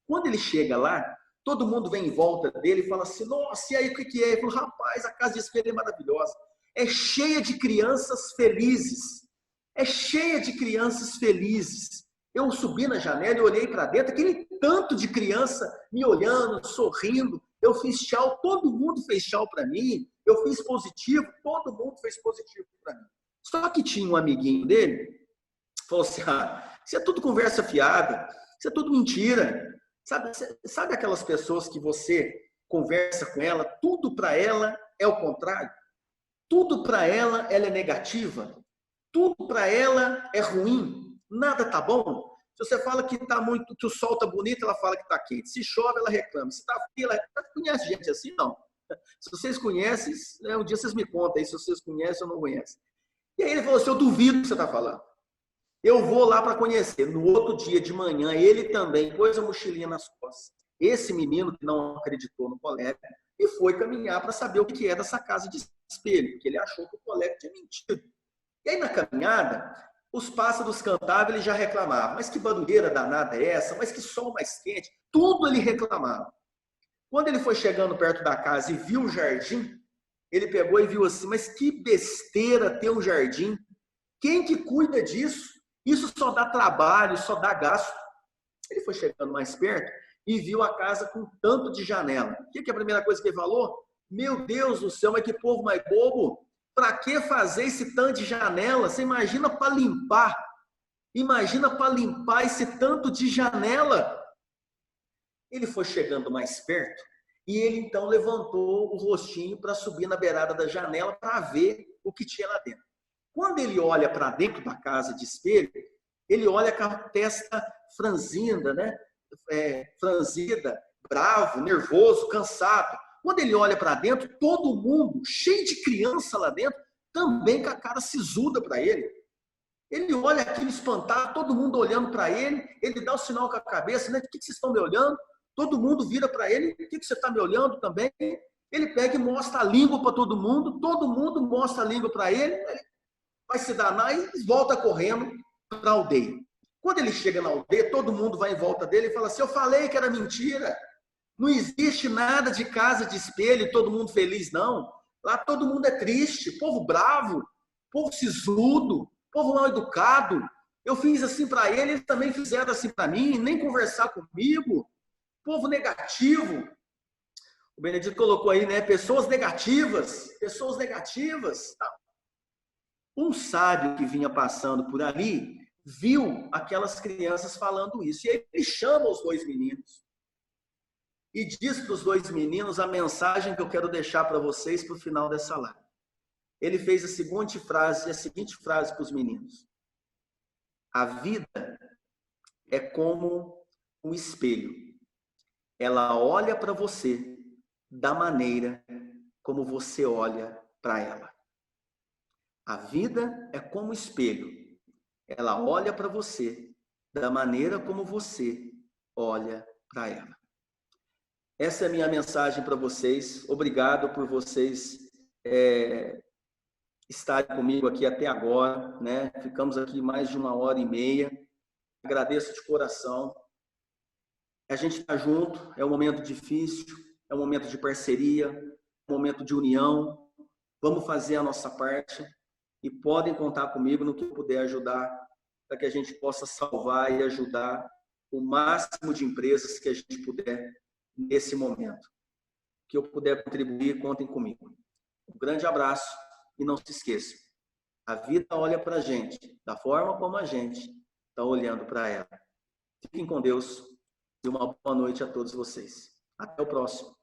Quando ele chega lá, todo mundo vem em volta dele e fala assim, nossa, e aí o que é? Ele falou, rapaz, a casa de espelho é maravilhosa. É cheia de crianças felizes. É cheia de crianças felizes. Eu subi na janela e olhei para dentro, aquele tanto de criança me olhando, sorrindo. Eu fiz tchau, todo mundo fez tchau para mim. Eu fiz positivo, todo mundo fez positivo para mim. Só que tinha um amiguinho dele, falou assim, isso é tudo conversa fiada, isso é tudo mentira. Sabe aquelas pessoas que você conversa com ela, tudo para ela é o contrário? Tudo para ela é negativa? Tudo para ela é ruim? Nada tá bom? Se você fala que tá muito, que o sol tá bonito, ela fala que tá quente. Se chove, ela reclama. Se tá frio, ela reclama. Conhece gente assim? Não. Se vocês conhecem, um dia vocês me contam aí se vocês conhecem ou não conhecem. E aí ele falou assim, eu duvido que você está falando. Eu vou lá para conhecer. No outro dia de manhã, ele também pôs a mochilinha nas costas. Esse menino que não acreditou no colega e foi caminhar para saber o que era essa casa de espelho, porque ele achou que o colega tinha mentido. E aí na caminhada, os pássaros cantavam, ele já reclamava. Mas que barulheira danada é essa? Mas que sol mais quente? Tudo ele reclamava. Quando ele foi chegando perto da casa e viu o jardim, ele pegou e viu assim, mas que besteira ter um jardim. Quem que cuida disso? Isso só dá trabalho, só dá gasto. Ele foi chegando mais perto e viu a casa com tanto de janela. O que é a primeira coisa que ele falou? Meu Deus do céu, mas que povo mais bobo. para que fazer esse tanto de janela? Você imagina para limpar? Imagina para limpar esse tanto de janela. Ele foi chegando mais perto e ele então levantou o rostinho para subir na beirada da janela para ver o que tinha lá dentro. Quando ele olha para dentro da casa de espelho, ele olha com a testa franzida, né? Franzida, bravo, nervoso, cansado. Quando ele olha para dentro, todo mundo, cheio de criança lá dentro, também com a cara sisuda para ele. Ele olha aquilo espantado, todo mundo olhando para ele, ele dá o sinal com a cabeça, né? O que vocês estão me olhando? Todo mundo vira para ele, o que você está me olhando também? Ele pega e mostra a língua para todo mundo mostra a língua para ele vai se danar e volta correndo para a aldeia. Quando ele chega na aldeia, todo mundo vai em volta dele e fala assim, eu falei que era mentira, não existe nada de casa de espelho e todo mundo feliz, não. Lá todo mundo é triste, povo bravo, povo sisudo, povo mal educado. Eu fiz assim para ele, eles também fizeram assim para mim, nem conversar comigo. Povo negativo. O Benedito colocou aí, né? Pessoas negativas. Um sábio que vinha passando por ali viu aquelas crianças falando isso. E aí ele chama os dois meninos e diz para os dois meninos a mensagem que eu quero deixar para vocês para o final dessa live. Ele fez a seguinte frase para os meninos. A vida é como um espelho. Ela olha para você da maneira como você olha para ela. A vida é como um espelho. Ela olha para você da maneira como você olha para ela. Essa é a minha mensagem para vocês. Obrigado por vocês estarem comigo aqui até agora, né? Ficamos aqui mais de 1h30. Agradeço de coração. A gente está junto, é um momento difícil, é um momento de parceria, um momento de união. Vamos fazer a nossa parte e podem contar comigo no que eu puder ajudar para que a gente possa salvar e ajudar o máximo de empresas que a gente puder nesse momento. Que eu puder contribuir, contem comigo. Um grande abraço e não se esqueçam, a vida olha para a gente da forma como a gente está olhando para ela. Fiquem com Deus e uma boa noite a todos vocês. Até o próximo.